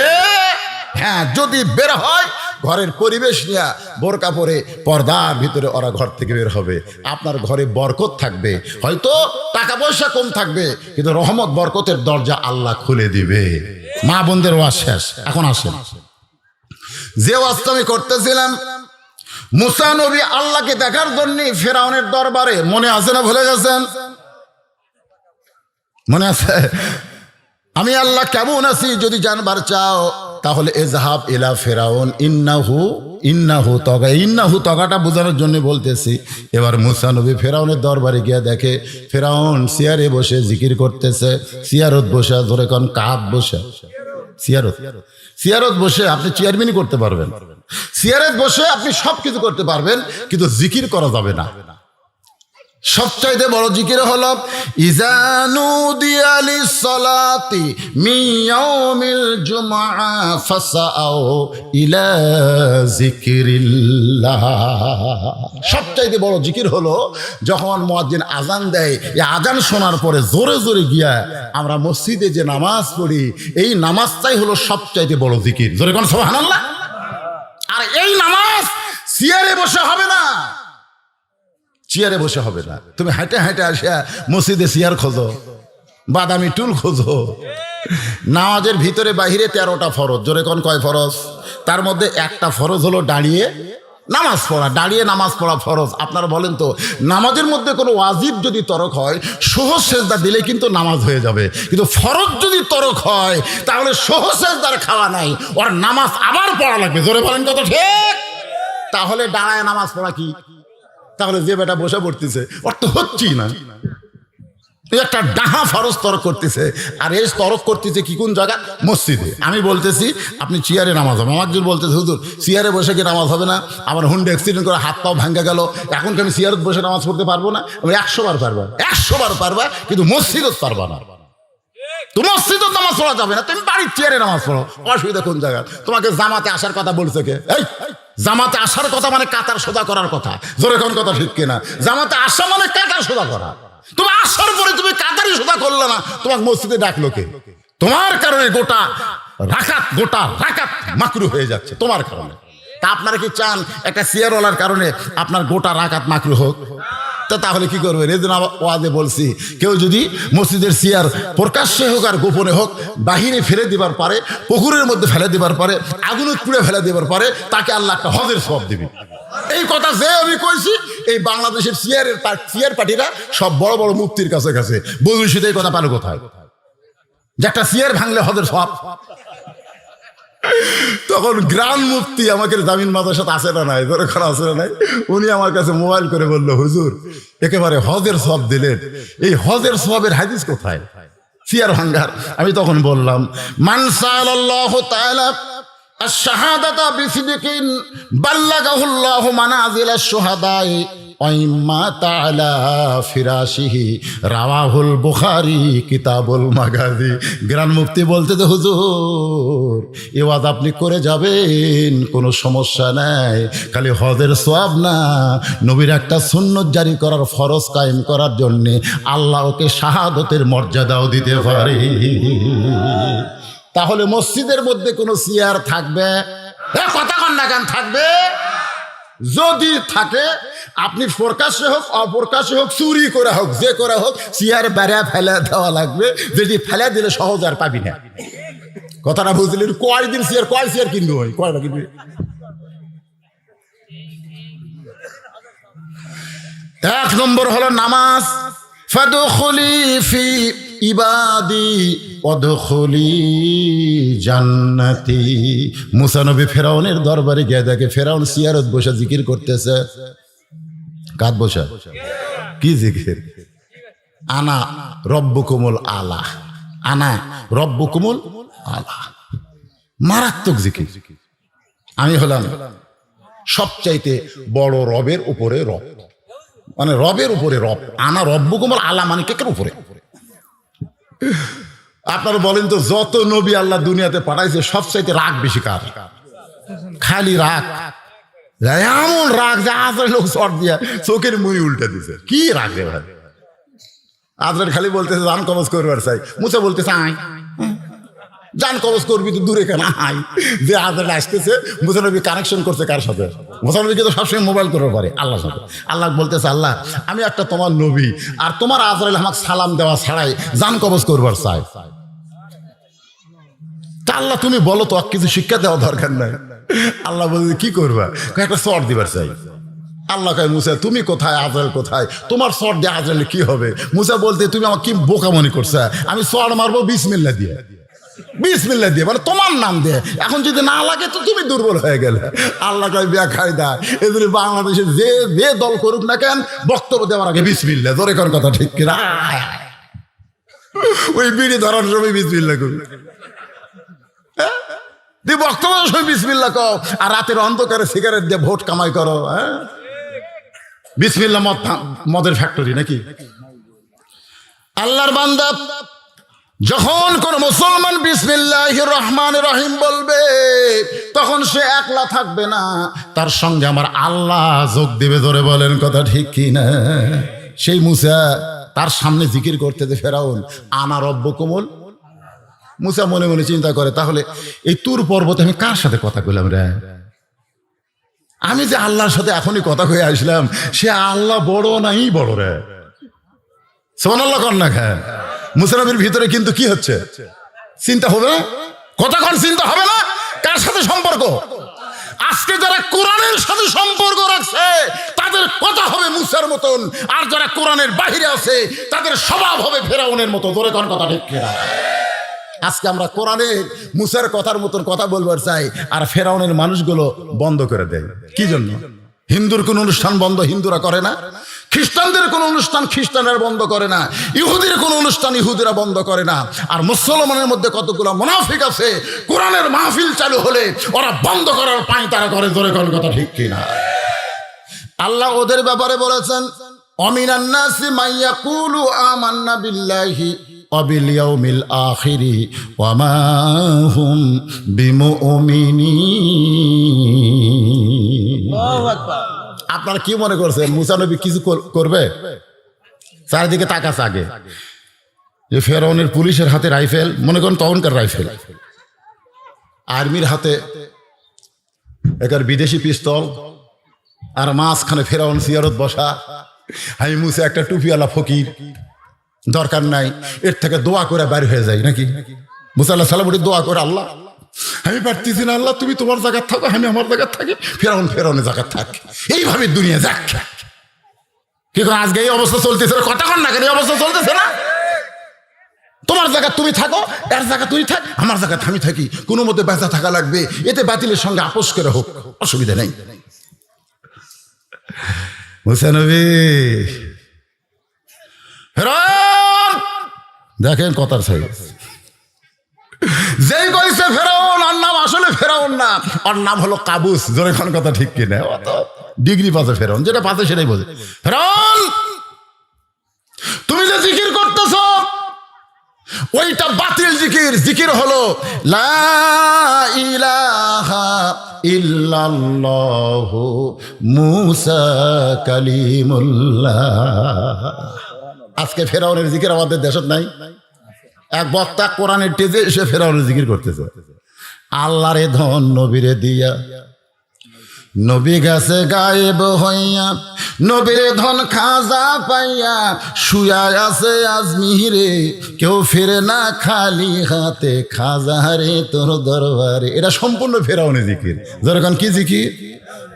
হ্যাঁ, যদি বের হয় ঘরের পরিবেশ নিয়ে বোরকা পরে পর্দার ভিতরে ওরা ঘর থেকে বের হবে। আপনার ঘরে বরকত থাকবে, হয়তো টাকা পয়সা কম থাকবে, কিন্তু রহমত বরকতের দরজা আল্লাহ খুলে দিবে। মা বোনদের ওয়াজ শেষ, এখন আসেন যে ওয়াজটা আমি করতেছিলাম। মুসা নবী আল্লাহকে দেখার জন্য ফেরাউনের দরবারে, মনে আছে না ভুলে গেছেন? মনে আছে? আমি আল্লাহ কেমন আছি যদি জানবার চাও তাহলে এজহাব ইলা ফেরাউন ইন্নাহু তগা। ইন্নাহু তগাটা বোঝানোর জন্য বলতেছি। এবার মুসা নবী ফেরাউনের দরবারে গিয়ে দেখে ফেরাউন চেয়ারে বসে জিকির করতেছে। চেয়ারত বসে, ধরে কোন কাপ বসে, চেয়ারত বসে আপনি চেয়ারম্যানই করতে পারবেন, চেয়ারত বসে আপনি সবকিছু করতে পারবেন, কিন্তু জিকির করা যাবে না। সবচাইতে বড় জিকির হলো ইযা নুদিয়া লিস-সালাতি মিন ইয়াউমিল জুমআ ফাসআউ ইলা যিকরিল্লাহ। সবচাইতে বড় জিকির হলো যখন মুয়াজ্জিন আজান দেয়, এই আজান শোনার পরে জোরে জোরে গিয়া আমরা মসজিদে যে নামাজ পড়ি, এই নামাজটাই হলো সবচাইতে বড় জিকির। জোরে কোন সুবহানাল্লাহ। আর এই নামাজ চেয়ারে বসে হবে না, চেয়ারে বসে হবে না। তুমি হাঁটে হাঁটে আসিয়া মসজিদে চেয়ার খোঁজো, বাদামি টুল খোঁজো। নামাজের ভিতরে বাহিরে 13টা ফরজ। জোরে কোন কয় ফরজ? তার মধ্যে একটা ফরজ হলো দাঁড়িয়ে নামাজ পড়া। দাঁড়িয়ে নামাজ পড়া ফরজ। আপনারা বলেন তো, নামাজের মধ্যে কোনো ওয়াজিব যদি তরক হয়, সহজ সেজদা দিলে কিন্তু নামাজ হয়ে যাবে, কিন্তু ফরজ যদি তরক হয় তাহলে সহজ সেজদার খাওয়া নাই, ওর নামাজ আবার পড়া লাগবে। জোরে বলেন কত ঠিক? তাহলে দাঁড়ায় নামাজ পড়া কি? তাহলে যে বেটা বসে পড়তেছে ওর তো হচ্ছেই না, একটা ডাহা ফরজ তরক করতেছে। আর এই তরক করতেছে কি কোন জায়গা? মসজিদে। আমি বলতেছি আপনি চেয়ারে নামাজ হবে। আমার যদি বলতেছে হুজুর চেয়ারে বসে কি নামাজ হবে না? আমার হুন্ডে অ্যাক্সিডেন্ট করে হাত পাও ভাঙ্গা গেল, এখন কি আমি চেয়ারে বসে নামাজ পড়তে পারবো না? আমি 100 বার পারবা, 100 বার পারবা, কিন্তু মসজিদত পারবা না। তো মসজিদত নামাজ পড়া যাবে না, তুমি বাড়ির চেয়ারে নামাজ পড়ো। অসুবিধা কোন জায়গা? তোমাকে জামাতে আসার কথা বলছে কে? এই জামাতে আসার কথা মানে কাতার সোজা করার কথা। জোরে কোন কথা ঠিক কিনা? জামাতে আসা মানে কাতার সোজা করা। তুমি আসার পরে তুমি কাতারি সোজা করলে না, তোমাকে মসজিদে ডাকলো কে? তোমার কারণে গোটা রাকাত মাকরু হয়ে যাচ্ছে, তোমার কারণে। তা আপনারা কি চান একটা চেয়ারওয়ালার কারণে আপনার গোটা রাকাত মাকরু হোক? তাহলে কি করবেন? এই জন্য ওয়াদে বলছি, কেউ যদি মসজিদের চেয়ার প্রকাশ্যে হোক আর গোপনে হোক বাহিরে ফেলে দিবার পারে, পুকুরের মধ্যে ফেলে দিবার পারে, আগুনে পুড়ে ফেলে দিবার পারে, তাকে আল্লাহ একটা হজের সওয়াব দিবে। এই কথা যে আমি কইছি, এই বাংলাদেশের চেয়ার পার্টিরা সব বড় বড় মুফতির কাছে কাছে বলুন, সেটা এই কথা পারে কোথায়? যে একটা চেয়ার ভাঙলে হজের সওয়াব। তখন গ্রাম মুফতি আমাকে জামিন মাদার সাথে আসে না নাই, ধরে করা আসে না নাই, উনি আমার কাছে মোবাইল করে বললো হুজুর একেবারে হজের সওয়াব দিলেন, এই হজের সওয়াবের হাদিস কোথায়? চেয়ার ভাঙ্গার। আমি তখন বললাম মান সাআলাল্লাহু তাআলা আশ-শাহাদাতা বিসিদকিন বাল্লাগাহুল্লাহু মানাজিলাশ শুহাদাই ওয়াইম্মা তাআলা ফিরাশিহি রাওয়াহুল বুখারী কিতাবুল মাগাজি। গ্রান্ড মুফতি বলতে যে হুজুর এ ওয়াজ আপনি করে যাবেন, কোনো সমস্যা নাই, খালি হজের সওয়াব না, নবীর একটা সুন্নত জারি করার ফরজ কায়েম করার জন্য আল্লাহ ওকে শাহাদতের মর্যাদাও দিতে পারে। তাহলে মসজিদের মধ্যে কোনো চেয়ার থাকবে? কথা কন না, কেন থাকবে? যদি থাকে আপনি প্রকাশ্যে হোক অপ্রকাশ্যে হোক চুরি করে হোক যে করে হোক চেয়ার বেড়া ফেলে দেওয়া লাগবে। যদি ফেলে দিলে সহজ আর পাবি না। কথাটা বুঝলেন? কয়দিন চেয়ার, কয় চেয়ার কিনবি? হয় কয়টা কিনবি? এক নম্বর হলো নামাজ। ফাদখুলি ফি ইবাদি ওয়াদখুলি জান্নাতি। মুসা নবী ফেরাউনের দরবারে গিয়ে দেখে ফেরাউন চেয়ারত বসে জিকির করতেছে। কাত বসা কি জিকির? আনা রব্বুকুমুল আলা, আনা রব্বুকুমুল আলা। মারাত্মক জিকির। আমি হলাম সবচাইতে বড় রবের উপরে রব, মানে রবের উপরে রব। আনা রব্বুকুম আলা মানে কেকের উপরে। আপনারা বলেন তো, যত নবী আল্লাহ দুনিয়াতে পাঠাইছে সবচাইতে রাগ বেশি কার? খালি রাগ, এমন রাগ যে আজরাইল লোক চট দিয়া চোখের মুড়ি উল্টে দিছে। কি রাগ রে ভাই! আজরাইল খালি বলতেছে জান কবজ করবার চাই, মুসা বলতেছে আয়। জান কবজ করবি তো দূরে কেন, আয়। যে আজরাইল আসতেছে, মুসা নবী কানেকশন করছে কার সাথে? মুসা নবী কিন্তু সবসময় মোবাইল করতে পারে আল্লাহর সাথে। আল্লাহ বলতেছে, আল্লাহ আমি একটা তোমার নবী, আর তোমার আজরাইল আমাকে সালাম দেওয়া ছাড়াই জান কবজ করবার চাই। তা আল্লাহ তুমি বলো তো, কিছু শিক্ষা দেওয়া দরকার নাই। আল্লাহ বলছে কি করবা? একটা চট দিবার চাই। আল্লাহ কয়, মুসা তুমি কোথায়, আজরাইল কোথায়? তোমার চট দিয়ে আজরাইলে কি হবে? মুসা বলতে, তুমি আমার কি বোকা মনে করছো? আমি চট মারবো বিসমিল্লাহ দিয়ে, বিসমিল্লাহ দিয়ে, মানে তোমার নাম দিয়ে। এখন যদি না লাগে তো তুমি দুর্বল হয়ে গেলে। আল্লাহ কয় বেকায়দা, এদের বাংলাদেশে যে যে দল করুক না কেন, বক্তব্য দেওয়ার আগে বিসমিল্লাহ। জোরে কোন কথা ঠিক কিনা? ওই বিড়ি ধরার সময় বিসমিল্লাহ করুন, তুই বক্তব্য সময় বিসমিল্লাহ কও, আর রাতের অন্ধকারে সিগারেট দিয়ে ভোট কামাই করো। হ্যাঁ, বিসমিল্লাহ মদের ফ্যাক্টরি নাকি? আল্লাহর বান্দা, যখন কোন মুসলমান বিসমিল্লাহির রহমানির রহিম বলবে, তখন সে একলা থাকবে না, তার সঙ্গে আমার আল্লাহ যোগ দেবে। ধরে বলেন কথা ঠিক কি না? সেই মুসা তার সামনে জিকির করতেছে ফেরাউন, আনা রব্বুকুমুল। মুসা মনে মনে চিন্তা করে, তাহলে এই তুর পর্বতে আমি কার সাথে কথা কইলাম রে? আমি যে আল্লাহর সাথে এখনই কথা কয়ে আসলাম, সে আল্লাহ বড় নাই বড় রে? সুবহানাল্লাহ কর না। খায় মুসা নবীর ভিতরে কিন্তু কি হচ্ছে? চিন্তা হবে না? কতক্ষণ চিন্তা হবে না? কার সাথে সম্পর্ক? আজকে যারা কোরআনের সাথে সম্পর্ক রাখছে তাদের কথা হবে মুসার মতন, আর যারা কোরআনের বাহিরে আছে তাদের স্বভাব হবে ফেরাউনের মতো। ধরে কোন কথা ঠিক কিনা? আজকে আমরা কোরআনের মুসার কথার মতন কথা বলবার চাই, আর ফেরাউনের মানুষগুলো বন্ধ করে দেয়। কি জন্য? হিন্দুর কোন অনুষ্ঠান বন্ধ হিন্দুরা করে না, খ্রিস্টানদের কোন অনুষ্ঠান খ্রিস্টানরা বন্ধ করে না, ইহুদির কোন অনুষ্ঠান ইহুদিরা বন্ধ করে না। আর মুসলমানের মধ্যে কতগুলো মুনাফিক আছে, কোরআনের মাহফিল চালু হলে ওরা বন্ধ করার পায় তারা করে। ধরে কোন কথা ঠিক কিনা? আল্লাহ ওদের ব্যাপারে বলেছেন, অমিনান নাসি মাইয়াকুলু আমান্না বিল্লাহি ওয়াবিল ইয়াউমিল আখিরি ওয়া মা হুম বিমুমিনিন। আপনারা কি মনে করছেন মুসা নবী কিছু করবে? চারিদিকে তাকাচ্ছে আগে যে ফেরাউনের পুলিশের হাতে রাইফেল, মনে করেন তখনকার রাইফেল, আর্মির হাতে একার বিদেশি পিস্তল, আর মাঝখানে ফেরাউন সিয়ারত বসা। আমি মুসা একটা টুপিওয়ালা ফকির, দরকার নাই, এর থেকে দোয়া করে বাইর হয়ে যায় নাকি? মুসা আল্লাহ সালাম দোয়া করে, আল্লাহ আমি পারতেছি না, আল্লাহ তুমি তোমার জায়গায় থাকো, আমি আমার জায়গায় থাকি, ফেরাউন ফেরাউনের জায়গায় থাক, এইভাবে দুনিয়া যাক। কি করে আজকে এই অবস্থা চলতেছে? কতক্ষণ না কেন এই অবস্থা চলতেছে না? তোমার জায়গা তুমি থাকো, এর জায়গা তুই থাক, আমার জায়গা আমি থাকি, কোনো মতে বেঁচা থাকা লাগবে, এতে বাতিলের সঙ্গে আপোষ করে হোক, অসুবিধা নেই। মুসা নবী ফেরাউন দেখেন কথার সাইজ, যেই কইছে ফেরাউন, ওর নাম আসলে ফেরাউন না, ওর নাম হলো কাবুস। জোরে কোন কথা ঠিক কিনা? ডিগ্রি পাচ্ছে ফেরাউন, যেটা পাচ্ছে সেটাই বোঝে। ফেরাউন তুমি যে জিকির করতেছ ওইটা বাতিল জিকির। জিকির হলো লা ইলাহা ইল্লাল্লাহু মুসা কালিমুল্লাহ। আজকে ফেরাউনের জিকির আমাদের দেশত নাই। এক বক্তা কোরআনের টেজে এসে ফেরাউনের জিকির করতেছে, আল্লাহরে ধন নবীরে দিয়া, নবী গেছে গায়েব হইয়া, নবীরে ধন খাজা পাইয়া, শুয়া আছে আজমিরে, কেউ ফিরে না খালি হাতে, খাজারে তোর দরবারে। এটা সম্পূর্ণ ফেরাউনের জিকির। যেরকম কি জিকির?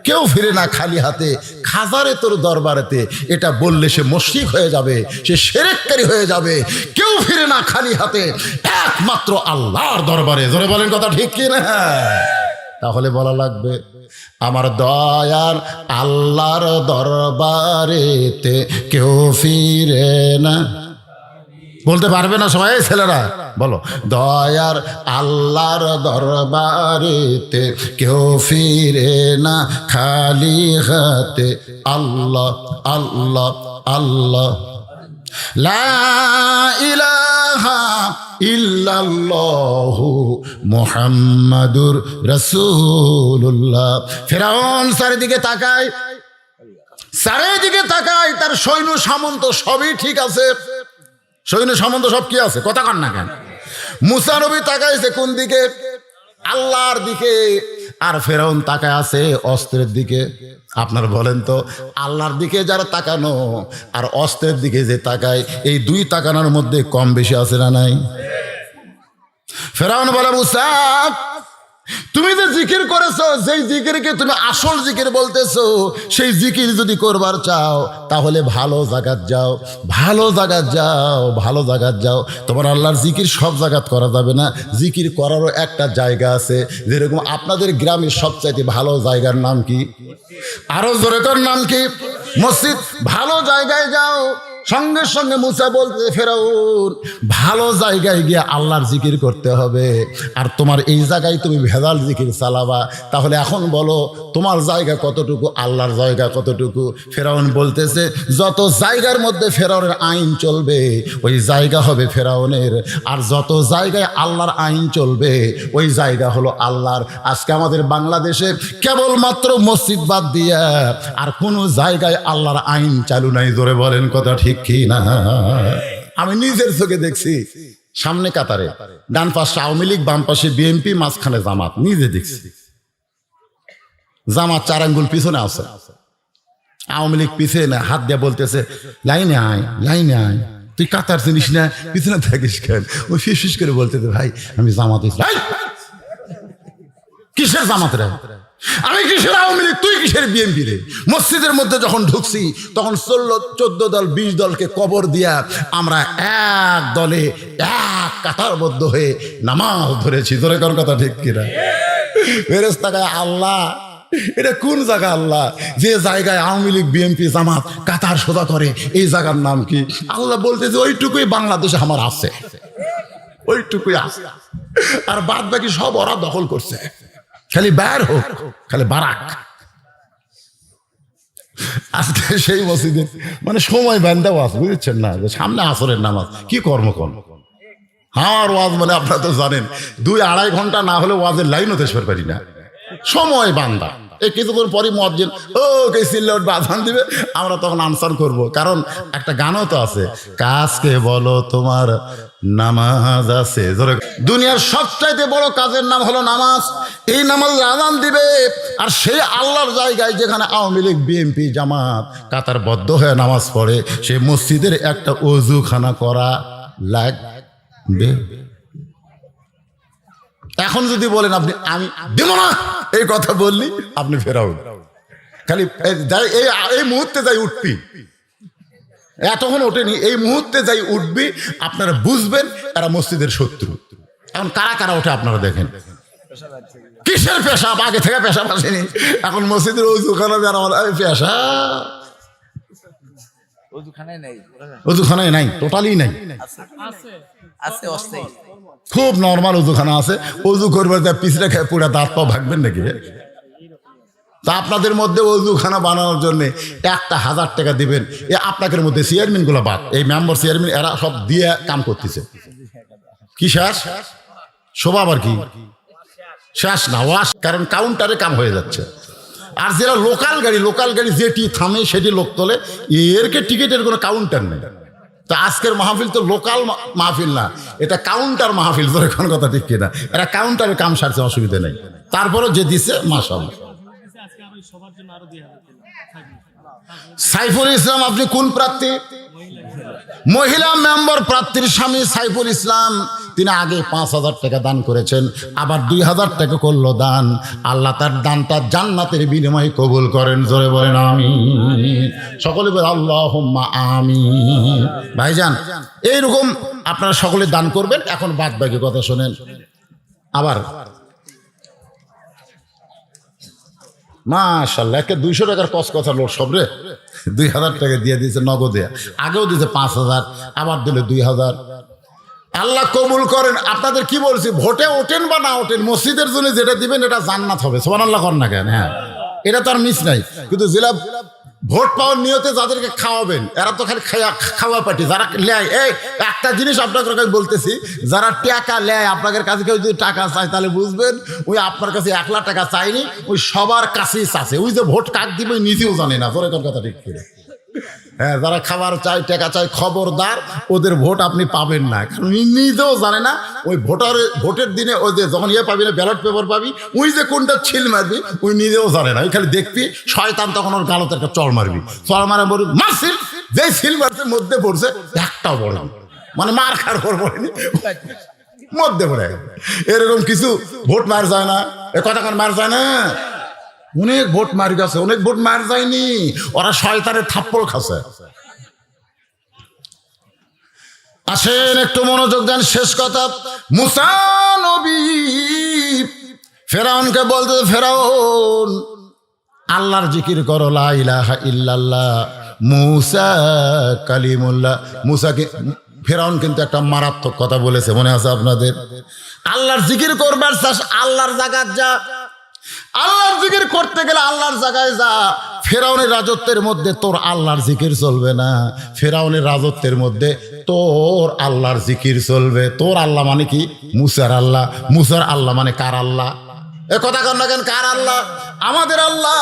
কেউ ফিরে না খালি হাতে, খাজারে তোর দরবারেতে। এটা বললে সে মুশরিক হয়ে যাবে, সে শিরককারী হয়ে যাবে। কেউ ফিরে না খালি হাতে, একমাত্র আল্লাহর দরবারে। জোরে বলেন কথা ঠিক কি না? তাহলে বলা লাগবে আমার দয়ার আল্লাহর দরবারেতে কেউ ফিরে না। বলতে পারবে না সবাই? ছেলেরা বলো, দয়ার আল্লাহর দরবারেতে কেউ ফিরে না খালি হাতে। আল্লাহ আল্লাহ আল্লাহ, লা ইলাহা ইল্লাল্লাহু মুহাম্মাদুর রাসূলুল্লাহ। ফেরাউন চারিদিকে তাকায়, চারিদিকে তাকায়, তার সৈন্য সামন্ত সবই ঠিক আছে, সৈন্য সামন্ত সব কি আছে, কথা কন না কেন? মুসা নবী তাকাইছে কোন দিকে? আল্লাহর দিকে। আর ফেরাউন তাকায় আছে অস্ত্রের দিকে। আপনারা বলেন তো, আল্লাহর দিকে যারা তাকানো আর অস্ত্রের দিকে যে তাকায়, এই দুই তাকানোর মধ্যে কম বেশি আছে না নাই? ফেরাউন বলে, মুসা তুমি যে জিকির করেছো, যেই জিকিরকে তুমি আসল জিকির বলতেছো, সেই জিকির যদি করবার চাও তাহলে ভালো জায়গাত যাও, ভালো জায়গাত যাও, ভালো জায়গাত যাও। তোমার আল্লাহর জিকির সব জায়গাত করা যাবে না, জিকির করারও একটা জায়গা আছে। যেরকম আপনাদের গ্রামের সবচাইতে ভালো জায়গার নাম কি? আরো জোরে তোর নাম কি? মসজিদ। ভালো জায়গায় যাও। সঙ্গে সঙ্গে মুসা বলতে, ফেরাউন ভালো জায়গায় গিয়ে আল্লাহর জিকির করতে হবে, আর তোমার এই জায়গায় তুমি ভেজাল জিকির চালাবা। তাহলে এখন বলো তোমার জায়গা কতটুকু, আল্লাহর জায়গা কতটুকু? ফেরাউন বলতেছে, যত জায়গার মধ্যে ফেরাউনের আইন চলবে ওই জায়গা হবে ফেরাউনের, আর যত জায়গায় আল্লাহর আইন চলবে ওই জায়গা হলো আল্লাহর। আজকে আমাদের বাংলাদেশে কেবলমাত্র মসজিদ বাদ দিয়া আর কোনো জায়গায় আল্লাহর আইন চালু নাই। জোরে বলেন কথা ঠিক কি না? আমি নিজের চোখে দেখছি, সামনে কাতারে ডান পাশে আওয়ামী লীগ, বাম পাশে বিএনপি, মাঝখানে জামাত। নিজে দেখছি জামাত 4 আঙ্গুল পিছনে আছে, আওয়ামী লীগ পিছিয়ে না, হাত দিয়ে বলতেছে লাইনে আয়, লাইনে আয়। তুই কাতার চিনিস না, পিছনে থাকিস কেন? ওই ফিস করে বলতেছে, ভাই আমি জামাত। কিসের জামাত রে? আমি কিসের আওয়ামী লীগ, তুই কিসের বিএনপি রে? মসজিদের মধ্যে যখন ঢুকছি তখন 14 দল 20 দলকে কবর দিয়া আমরা এক দলে এক কাতারবদ্ধ হয়ে নামাজ ধরেছি। ধরে কোন কথা ঠিক কিনা? ফেরেশতায় আল্লাহ, এটা কোন জায়গা আল্লাহ? যে জায়গায় আওয়ামী লীগ, বিএনপি, জামাত কাতার সোজা করে, এই জায়গার নাম কি? আল্লাহ বলতেছে ওইটুকুই বাংলাদেশে আমার আছে, ওইটুকুই আছে, আর বাদ বাকি সব ওরা দখল করছে। খালি বাইর হোক, খালি বারাক। আজকে সেই মসজিদে মানে সময় বান্ধব আছে, বুঝছেন না? যে সামনে আসরের নামাজ, কি কর্মকর্ম। আমার ওয়াজ মানে আপনারা তো জানেন 2-2.5 ঘন্টা না হলে ওয়াজের লাইনও দেশ পারি না, সময় বান্ধা। এই কিছুক্ষণ পরই মুয়াজ্জিন ও কে সিল্লাউট বাজান দিবে, আমরা তখন আনসার করব। কারণ একটা গানও তো আছে, কাজকে বলো তোমার নামাজ আছে। দুনিয়ার সবচাইতে বড় কাজের নাম হলো নামাজ। এই নামাজ আযান দিবে, আর সেই আল্লাহর জায়গায় যেখানে আওয়ামী লীগ, বিএনপি, জামাত কাতারবদ্ধ হয়ে নামাজ পড়ে, সেই মসজিদের একটা ওযুখানা করা লাগবে। এখন যদি বলেন আপনি আমি দেব না, এই কথা বললি আপনি ফেরাউন। খালি এই মুহূর্তে যাই উঠবি, এতক্ষণ ওঠেনি, এই মুহূর্তে যাই উঠবি, আপনারা বুঝবেন এরা মসজিদের শত্রু। এখন কারা কারা ওঠে আপনারা দেখেন। কিসের পেশাব? আগে থেকে পেশাব আসেনি, এখন মসজিদের ওযুখানা পেশা, ওযুখানায় নাই, টোটালি নাই। খুব নর্মাল ওযুখানা আছে, ওযু করবার যা পিছলে খেয়ে পুরা দাঁত পা ভাগবেন নাকি? তা আপনাদের মধ্যে ওযুখানা বানানোর জন্য 1,000 টাকা দিবেন। আপনাদের মধ্যে চেয়ারম্যান গুলো বাদ, এই মেম্বার চেয়ারম্যান এরা সব দিয়ে কাম করতেছে। কি শেষ? শোভা আবার কি শেষ না, ওয়াশ, কারণ কাউন্টারে কাম হয়ে যাচ্ছে। আর যারা লোকাল গাড়ি যেটি থামে সেটি লোক তোলে, এরকে টিকিটের কোনো কাউন্টার নেই। তা আজকের মাহফিল তো লোকাল মাহফিল না, এটা কাউন্টার মাহফিল। ধরে কোন কথা ঠিক কিনা? এরা কাউন্টারে কাম সারছে, অসুবিধা নেই। তারপরও যে দিছে মাশাআল্লাহ। সাইফুল ইসলাম, আপনি কোন প্রার্থী? মহিলা মেম্বার প্রার্থীর স্বামী সাইফুল ইসলাম, তিনি আগে 5,000 টাকা দান করেছেন, আবার 2,000 টাকা করলো দান। আল্লাহ তার দানটা জান্নাতের বিনিময়ে কবুল করেন। জোরে বলেন আমিন। সকলে বলে আল্লাহুম্মা আমিন। ভাইজান, এইরকম আপনারা সকলে দান করবেন। এখন বাদ বাকি কথা শোনেন। আবার মাশাআল্লাহ, একে 200 টাকার কস কথা লোক সব রে। 2,000 টাকা দিয়ে দিয়েছে নগদে, আগেও দিয়েছে 5,000, আবার দিলে 2,000। আল্লাহ কবুল করেন। আপনাদের কি বলছি, ভোটে ওঠেন বা না ওঠেন, মসজিদের জন্য যেটা দিবেন এটা জান্নাত হবে। সুবহানাল্লাহ করেন না কেন? হ্যাঁ, এটা তো আর মিস নাই। কিন্তু জেলা ভোট পাওয়ার নিয়তে যাদেরকে খাওয়াবেন এরা তো খালি খাওয়া পার্টি। যারা লেয়, এই একটা জিনিস আপনাদের কাছে বলতেছি, যারা টাকা লেয় আপনাদের কাছে, কেউ যদি টাকা চায় তাহলে বুঝবেন ওই আপনার কাছে 1 লাখ টাকা চাইনি, ওই সবার কাছেই চাচ্ছে। ওই যে ভোট কাক দিবে নিজেও জানে না। তোর কথা ঠিক করে। হ্যাঁ, যারা খাবার চাই, টাকা চাই, খবরদার ওদের ভোট আপনি পাবেন না, কারণ নিজেও জানে না। ওই ভোটের দিনে ওই যে যখন পাবি না, ব্যালট পেপার পাবি, ওই যে কোনটা ছিল মারবি ওই নিজেও জানে না। ওই খালি দেখবি শয়তান, তখন ওর গালতে একটা চড় মারবি, চড় মারা বলবি মারছিল, যে সিল মারছে মধ্যে পড়ছে, একটাও পড়েনি, মানে মার খাওয়ার পর পড়েনি, মধ্যে পড়ে গেল। এরকম কিছু ভোট মার যায় না, এ কথা কান মার যায় না। অনেক ভোট মারি গেছে, অনেক ভোট মার যায়নি, ওরা শয়তানের থাপ্পড় খাচ্ছে। আসেন একটু মনোযোগ দেন, শেষ কথা। মুসা নবী ফেরাউনকে বলতে, ফেরাউন আল্লাহর জিকির করো, লা ইলাহা ইল্লাল্লাহ মুসা কালিমুল্লাহ। মুসাকে ফেরাউন কিন্তু একটা মারাত্মক কথা বলেছে, মনে আছে আপনাদের? আল্লাহর জিকির করবার চাস, আল্লাহর জায়গায় যা। আল্লাহর জিকির করতে গেলে আল্লাহর জায়গায় যা। ফেরাউনের রাজত্বের মধ্যে তোর আল্লাহর জিকির চলবে না, ফেরাউনের রাজত্বের মধ্যে তোর আল্লাহর জিকির চলবে। তোর আল্লাহ মানে কি? মুসার আল্লাহ। মুসার আল্লাহ মানে কার আল্লাহ? এ কথা কর না কেন? কার আল্লাহ? আমাদের আল্লাহ।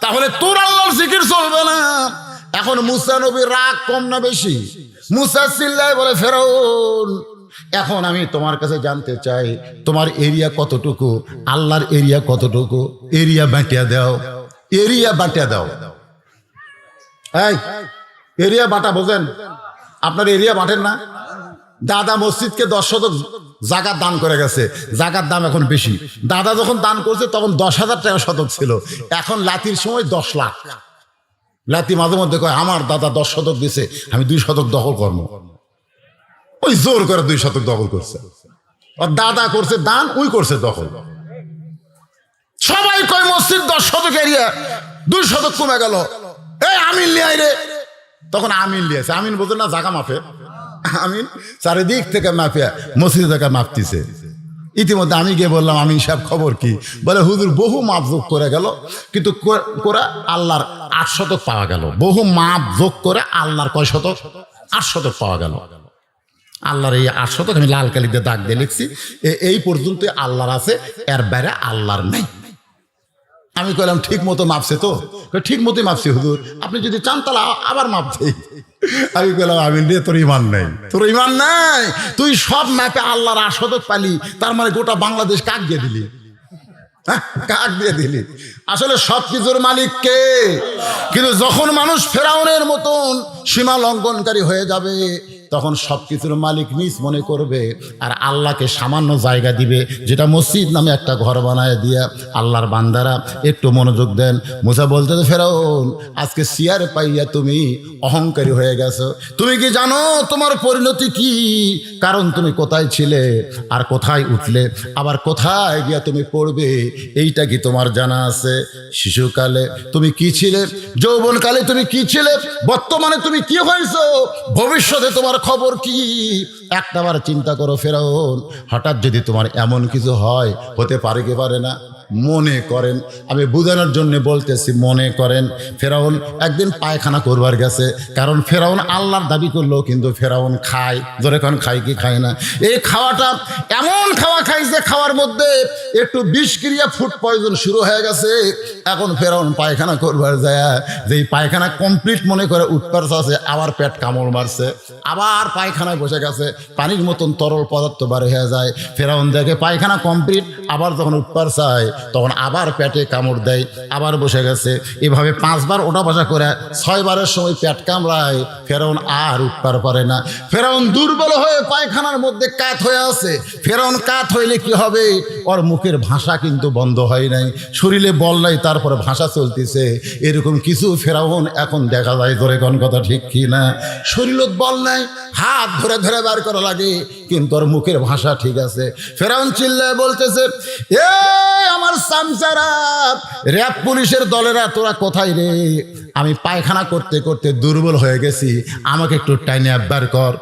তাহলে তোর আল্লাহর জিকির চলবে না। এখন মুসা নবীর রাগ কম না বেশি? মুসা চিল্লায় বলে, ফেরাউন এখন আমি তোমার কাছে জানতে চাই, তোমার এরিয়া কতটুকু, আল্লাহর এরিয়া কতটুকু? এরিয়া বাঁটিয়া দাও, এরিয়া বাঁটিয়া দাও। এই এরিয়া বাটা বোঝেন? আপনার এরিয়া বাঁটেন না? দাদা মসজিদকে 10 শতক জাকাত দান করে গেছে, জাকাত দাম এখন বেশি। দাদা যখন দান করছে তখন 10,000 টাকা শতক ছিল, এখন লাতির সময় 10 লাখ। লাতি মাঝে মধ্যে কয় আমার দাদা 10 শতক দিছে, আমি 2 শতক দখল করবো। ওই জোর করে 2 শতক দখল করছে। আর দাদা করছে দান, ওই করছে দখল। সবাই কয় মসজিদ 10 শতক এরিয়া, 2 শতক কমে গেল, এই আমিন লিয়াই রে। তখন আমিন লিয়েছে। আমিন বোঝে না? জাগা মাপে। আমিন চারিদিক থেকে মাপিয়া মসজিদ থেকে মাপতিছে। ইতিমধ্যে আমি গিয়ে বললাম, আমিন সাহেব খবর কি? বলে হুজুর বহু মাপ যোগ করে গেল, কিন্তু করে আল্লাহর 8 শতক পাওয়া গেল। বহু মাপ যোগ করে আল্লাহর কয় শতক? 8 শতক পাওয়া গেল। আল্লাহর এই 8 শতক আমি লাল কালিতে দাগ দিয়ে লিখছি, এই পর্যন্ত আল্লাহর আছে, এর বাইরে আল্লাহর নেই। আমি কইলাম ঠিক মতো মাপছে তো? ঠিক মতোই মাপছি হুজুর, আপনি যদি চান তাহলে আবার মাপছে। আমি কইলাম, আমিন রে তোর ইমান নাই, তোর ইমান নাই। তুই সব ম্যাপে আল্লাহর 8 শতক পালি, তার মানে গোটা বাংলাদেশ কাক দিয়ে দিলি? কাক দিয়ে দিলি? আসলে সব কিছুর মালিক কে? কিন্তু যখন মানুষ ফেরাউনের মতন সীমা লঙ্ঘনকারী হয়ে যাবে, তখন সবকিছুর মালিক নিজ মনে করবে, আর আল্লাহকে সামান্য জায়গা দিবে, যেটা মসজিদ নামে একটা ঘর বানায় দিয়া। আল্লাহর বান্দারা একটু মনোযোগ দেন। মুসা বলতে, ফেরাউন আজকে সিয়ার পাইয়া তুমি অহংকারী হয়ে গেছো। তুমি কি জানো তোমার পরিণতি কি? কারণ তুমি কোথায় ছিলে আর কোথায় উঠলে, আবার কোথায় গিয়া তুমি পড়বে, এইটা কি তোমার জানা আছে? শিশুকালে তুমি কি ছিলে, যৌবনকালে তুমি কি ছিলে, বর্তমানে তুমি কি হয়েছো, ভবিষ্যতে তোমার খবর কি? একটাবার চিন্তা করো ফেরাউন, হঠাৎ যদি তোমার এমন কিছু হয়, হতে পারে কি পারে না? মনে করেন, আমি বোঝানোর জন্য বলতেছি, মনে করেন ফেরাউন একদিন পায়খানা করবার গেছে। কারণ ফেরাউন আল্লাহর দাবি করলো, কিন্তু ফেরাউন খায়, জোরে কারণ খায় কি খায় না? এই খাওয়াটা এমন খাওয়া খাইছে, খাওয়ার মধ্যে একটু বিষক্রিয়া, ফুড পয়জন শুরু হয়ে গেছে। এখন ফেরাউন পায়খানা করবার যায়, যেই পায়খানা কমপ্লিট মনে করে উঠবার আছে, আবার পেট কামড় মারছে, আবার পায়খানায় বসে গেছে, পানির মতন তরল পদার্থ বার হয়ে যায়। ফেরাউন দেখে পায়খানা কমপ্লিট, আবার যখন উঠবার চায় তখন আবার পেটে কামড় দেয়, আবার বসে গেছে। এভাবে 5 বার ওঠা বসা করে 6 বারের সময় পেট কামড়ায়, ফেরাউন আর উঠবার পারে না। ফেরাউন দুর্বল হয়ে পায়খানার মধ্যে কাত হয়ে আছে। ফেরাউন কাত হইলে কি হবে? ওর মুখের ভাষা কিন্তু বন্ধ হয় নাই, শরীরে বল নাই, তারপরে ভাষা চলতেছে। এরকম কিছু ফেরাউন এখন দেখা যায়, ধরে কোন কথা ঠিক কি না? শরীরত বল নাই, হাত ধরে ধরে বার করা লাগে, কিন্তু ওর মুখের ভাষা ঠিক আছে। ফেরাউন চিল্লায় বলতেছে, এ আমার সামসারা, র‍্যাব পুলিশের দলেরা, তোরা কোথায় রে? আমি পায়খানা করতে করতে দুর্বল হয়ে গেছি, আমাকে একটু টাইনে আব্বার কর।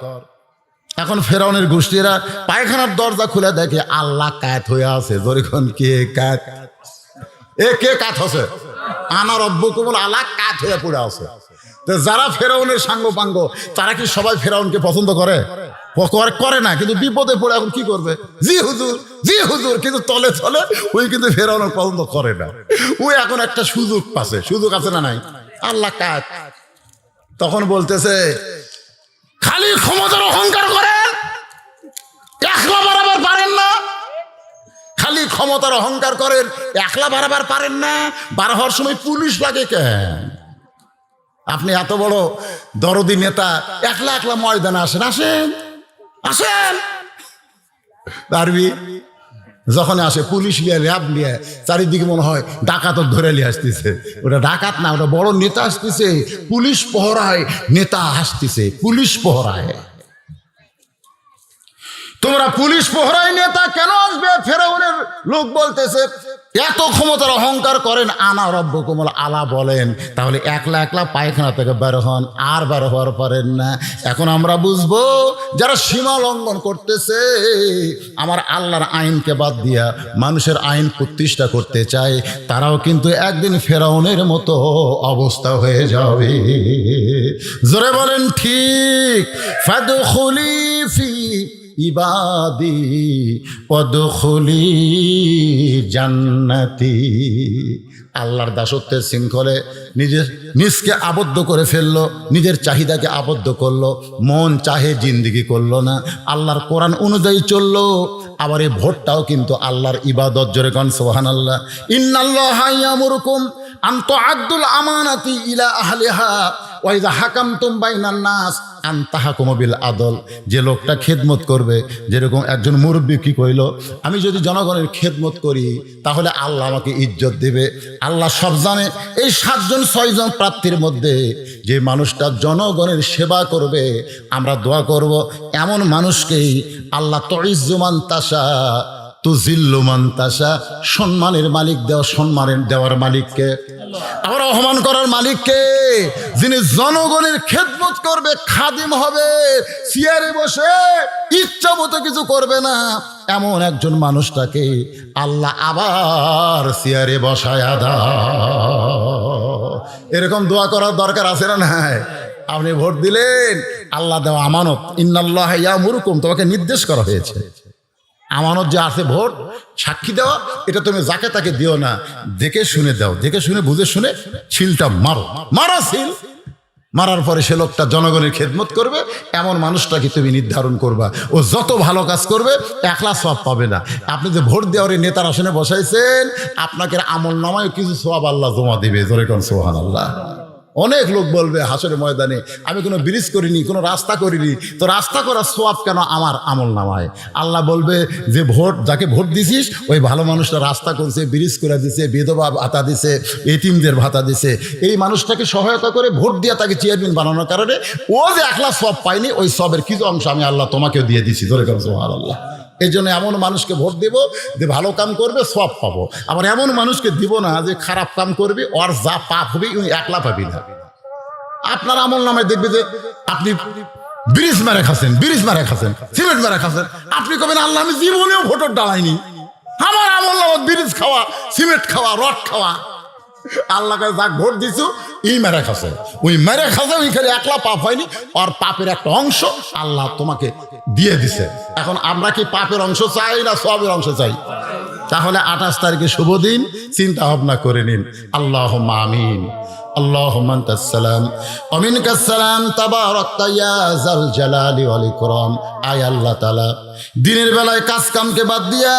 এখন ফেরাউনের গোষ্ঠীরা পায়খানার দরজা খুলে দেখে আল্লাহ কাত হয়ে আছে। যখন কে কাত, কে কাত হচ্ছে? আনা রব্বুকুম আল্লাহ কাত হয়ে পড়ে আছে। তো যারা ফেরাউনের সাঙ্গ পাঙ্গ তারা কি সবাই ফেরাউনকে পছন্দ করে? করে না, কিন্তু বিপদে পড়ে এখন কি করবে? জি হুজুর, জি হুজুর, কিন্তু তলে তলে ওই কিন্তু ফেরাউনের পছন্দ করে না। ওই এখন একটা সুযোগ পাচ্ছে, সুযোগ আছে না নাই? আল্লাহ কাত। তখন বলতেছে খালি ক্ষমতার অহংকার করেন, একলা বাড়াবার পারেন না। খালি ক্ষমতার অহংকার করেন, একলা বাড়াবার পারেন না। বার হওয়ার সময় পুলিশ লাগে কেন? আপনি এত বড় দরদি নেতা, একলা একলা ময়দানে আসেন, আসেন আসেন। পারবি? যখন আসে পুলিশ নিয়ে, র্যাব নিয়ে, চারিদিকে মনে হয় ডাকাত ধরে নিয়ে আসতেছে। ওটা ডাকাত না, ওটা বড় নেতা আসতেছে। পুলিশ পহরায় নেতা আসতেছে, পুলিশ পহরায়। তোমরা পুলিশ পহরায় নেতা কেন আসবে? ফেরাউনের লোক বলতেছে এত ক্ষমতার অহংকার করেন, আনা রব্বুকুম আলা বলেন, তাহলে একলা একলা পায়খানা থেকে বের হন, আর বের হওয়ার পারেন না। এখন আমরা বুঝবো যারা সীমা লঙ্ঘন করতেছে, আমার আল্লাহর আইনকে বাদ দিয়া মানুষের আইন প্রতিষ্ঠা করতে চায়, তারাও কিন্তু একদিন ফেরাউনের মতো অবস্থা হয়ে যাবে। জোরে বলেন ঠিক। ফাদখুলি ফি ইবাদি পদখুলি জান্নাতি। আল্লাহর দাসত্বের শৃঙ্খলে নিজকে আবদ্ধ করে ফেললো, নিজের চাহিদাকে আবদ্ধ করলো, মন চাহে জিন্দিগি করলো না, আল্লাহর কোরআন অনুযায়ী চললো। আবার এই ভোটটাও কিন্তু আল্লাহর ইবাদত। জোরে কোন সুবহানাল্লাহ। ইন্নাল্লাহা ইয়ামুরুকুম আন তুআদ্দুল আমানাতি ইলা আহলিহা ওয়া ইযা হাকামতুম বাইনান নাস আন তাহকুমু বিল আদল। যে লোকটা খেদমত করবে, যেরকম একজন মুরব্বী কি কইল, আমি যদি জনগণের খেদমত করি তাহলে আল্লাহ আমাকে ইজ্জত দেবে। আল্লাহ সব জানে। এই 7 জন 6 জন প্রার্থীর মধ্যে যে মানুষটা জনগণের সেবা করবে, আমরা দোয়া করব এমন মানুষকেই আল্লাহ তুইজ্জু মান তাশা তুজিল্লু মান তাশা। সম্মানের মালিক সম্মানের দেওয়ার মালিককে, আবার অপমান করার মালিককে। যিনি জনগণের খেদমত করবে, খাদিম হবে, চেয়ারে বসে ইচ্ছা মতো কিছু করবে না, এমন একজন মানুষটাকে আল্লাহ আবার চেয়ারে বসায়া দাও। এরকম দোয়া করার দরকার আছে না নাই? আপনি ভোট দিলেন, আল্লাহ দেওয়া আমানত। ইন্নাল্লাহা ইয়ামুরুকুম, তোমাকে নির্দেশ করা হয়েছে। আমানত যে আছে ভোট, সাক্ষী দেওয়া, এটা তুমি যাকে তাকে দিও না, দেখে শুনে দাও, দেখে শুনে বুঝে শুনে ছিলটা মারো, মারা ছিল। মারার পরে সে লোকটা জনগণের খেদমত করবে, এমন মানুষটাকে তুমি নির্ধারণ করবা। ও যত ভালো কাজ করবে একলা সওয়াব পাবে না। আপনি যে ভোট দেওয়ার নেতার আসনে বসাইছেন, আপনাকে আমল নামায় কিছু সওয়াব আল্লাহ জমা দিবে। জোরে কোন সুবহানাল্লাহ। অনেক লোক বলবে হাসরের ময়দানে, আমি কোনো ব্রিজ করিনি, কোনো রাস্তা করিনি, তো রাস্তা করার সওয়াব কেন আমার আমল নামায়? আল্লাহ বলবে যে যাকে ভোট দিছিস ওই ভালো মানুষটা রাস্তা করছে, ব্রিজ করে দিছে, বিধবা ভাতা দিছে, এতিমদের ভাতা দিছে, এই মানুষটাকে সহায়তা করে ভোট দিয়ে তাকে চেয়ারম্যান বানানোর কারণে ও যে একলা সওয়াব পায়নি, ওই সবের কিছু অংশ আমি আল্লাহ তোমাকেও দিয়ে দিছি। ধরে কর সুবহানাল্লাহ। এই জন্য এমন মানুষকে ভোট দেব যে ভালো কাম করবে, সওয়াব পাবো। আবার এমন মানুষকে দিব না যে খারাপ কাম করবে, ওর যা পাপ হবে উনি একলা পাবি না। আপনার আমল নামায় দেখবে যে আপনি ব্রিজ মেরে খাচ্ছেন, ব্রিজ মেরে খাচ্ছেন, সিমেন্ট মেরে খাচ্ছেন, আপনি কবেন আল্লাহ আমি জীবনেও ভোটার ডালাইনি, আমার আমল নামায় ব্রিজ খাওয়া, সিমেন্ট খাওয়া, রড খাওয়া। আল্লাহকে যাক ভোট দিছু এই মেরে খাচ্ছে, ওই মেরে খাচ্ছে, ওই খালি একলা পাপ হয়নি, আর পাপের একটা অংশ আল্লাহ তোমাকে দিয়ে দিছে। এখন আমরা কি পাপের অংশ চাই না সবের অংশ চাই? তাহলে 28 তারিখে শুভ দিন, চিন্তা ভাবনা করে নিন। আল্লাহুম্মা আমিন। আল্লাহুম্মা আনতাস সালাম ওয়া মিনকাস সালাম তাবারাকতা ইয়া যাল জালালি ওয়াল ইকরাম। আয় আল্লাহ তাআলা, দিনের বেলায় কাজ কামকে বাদ দিয়া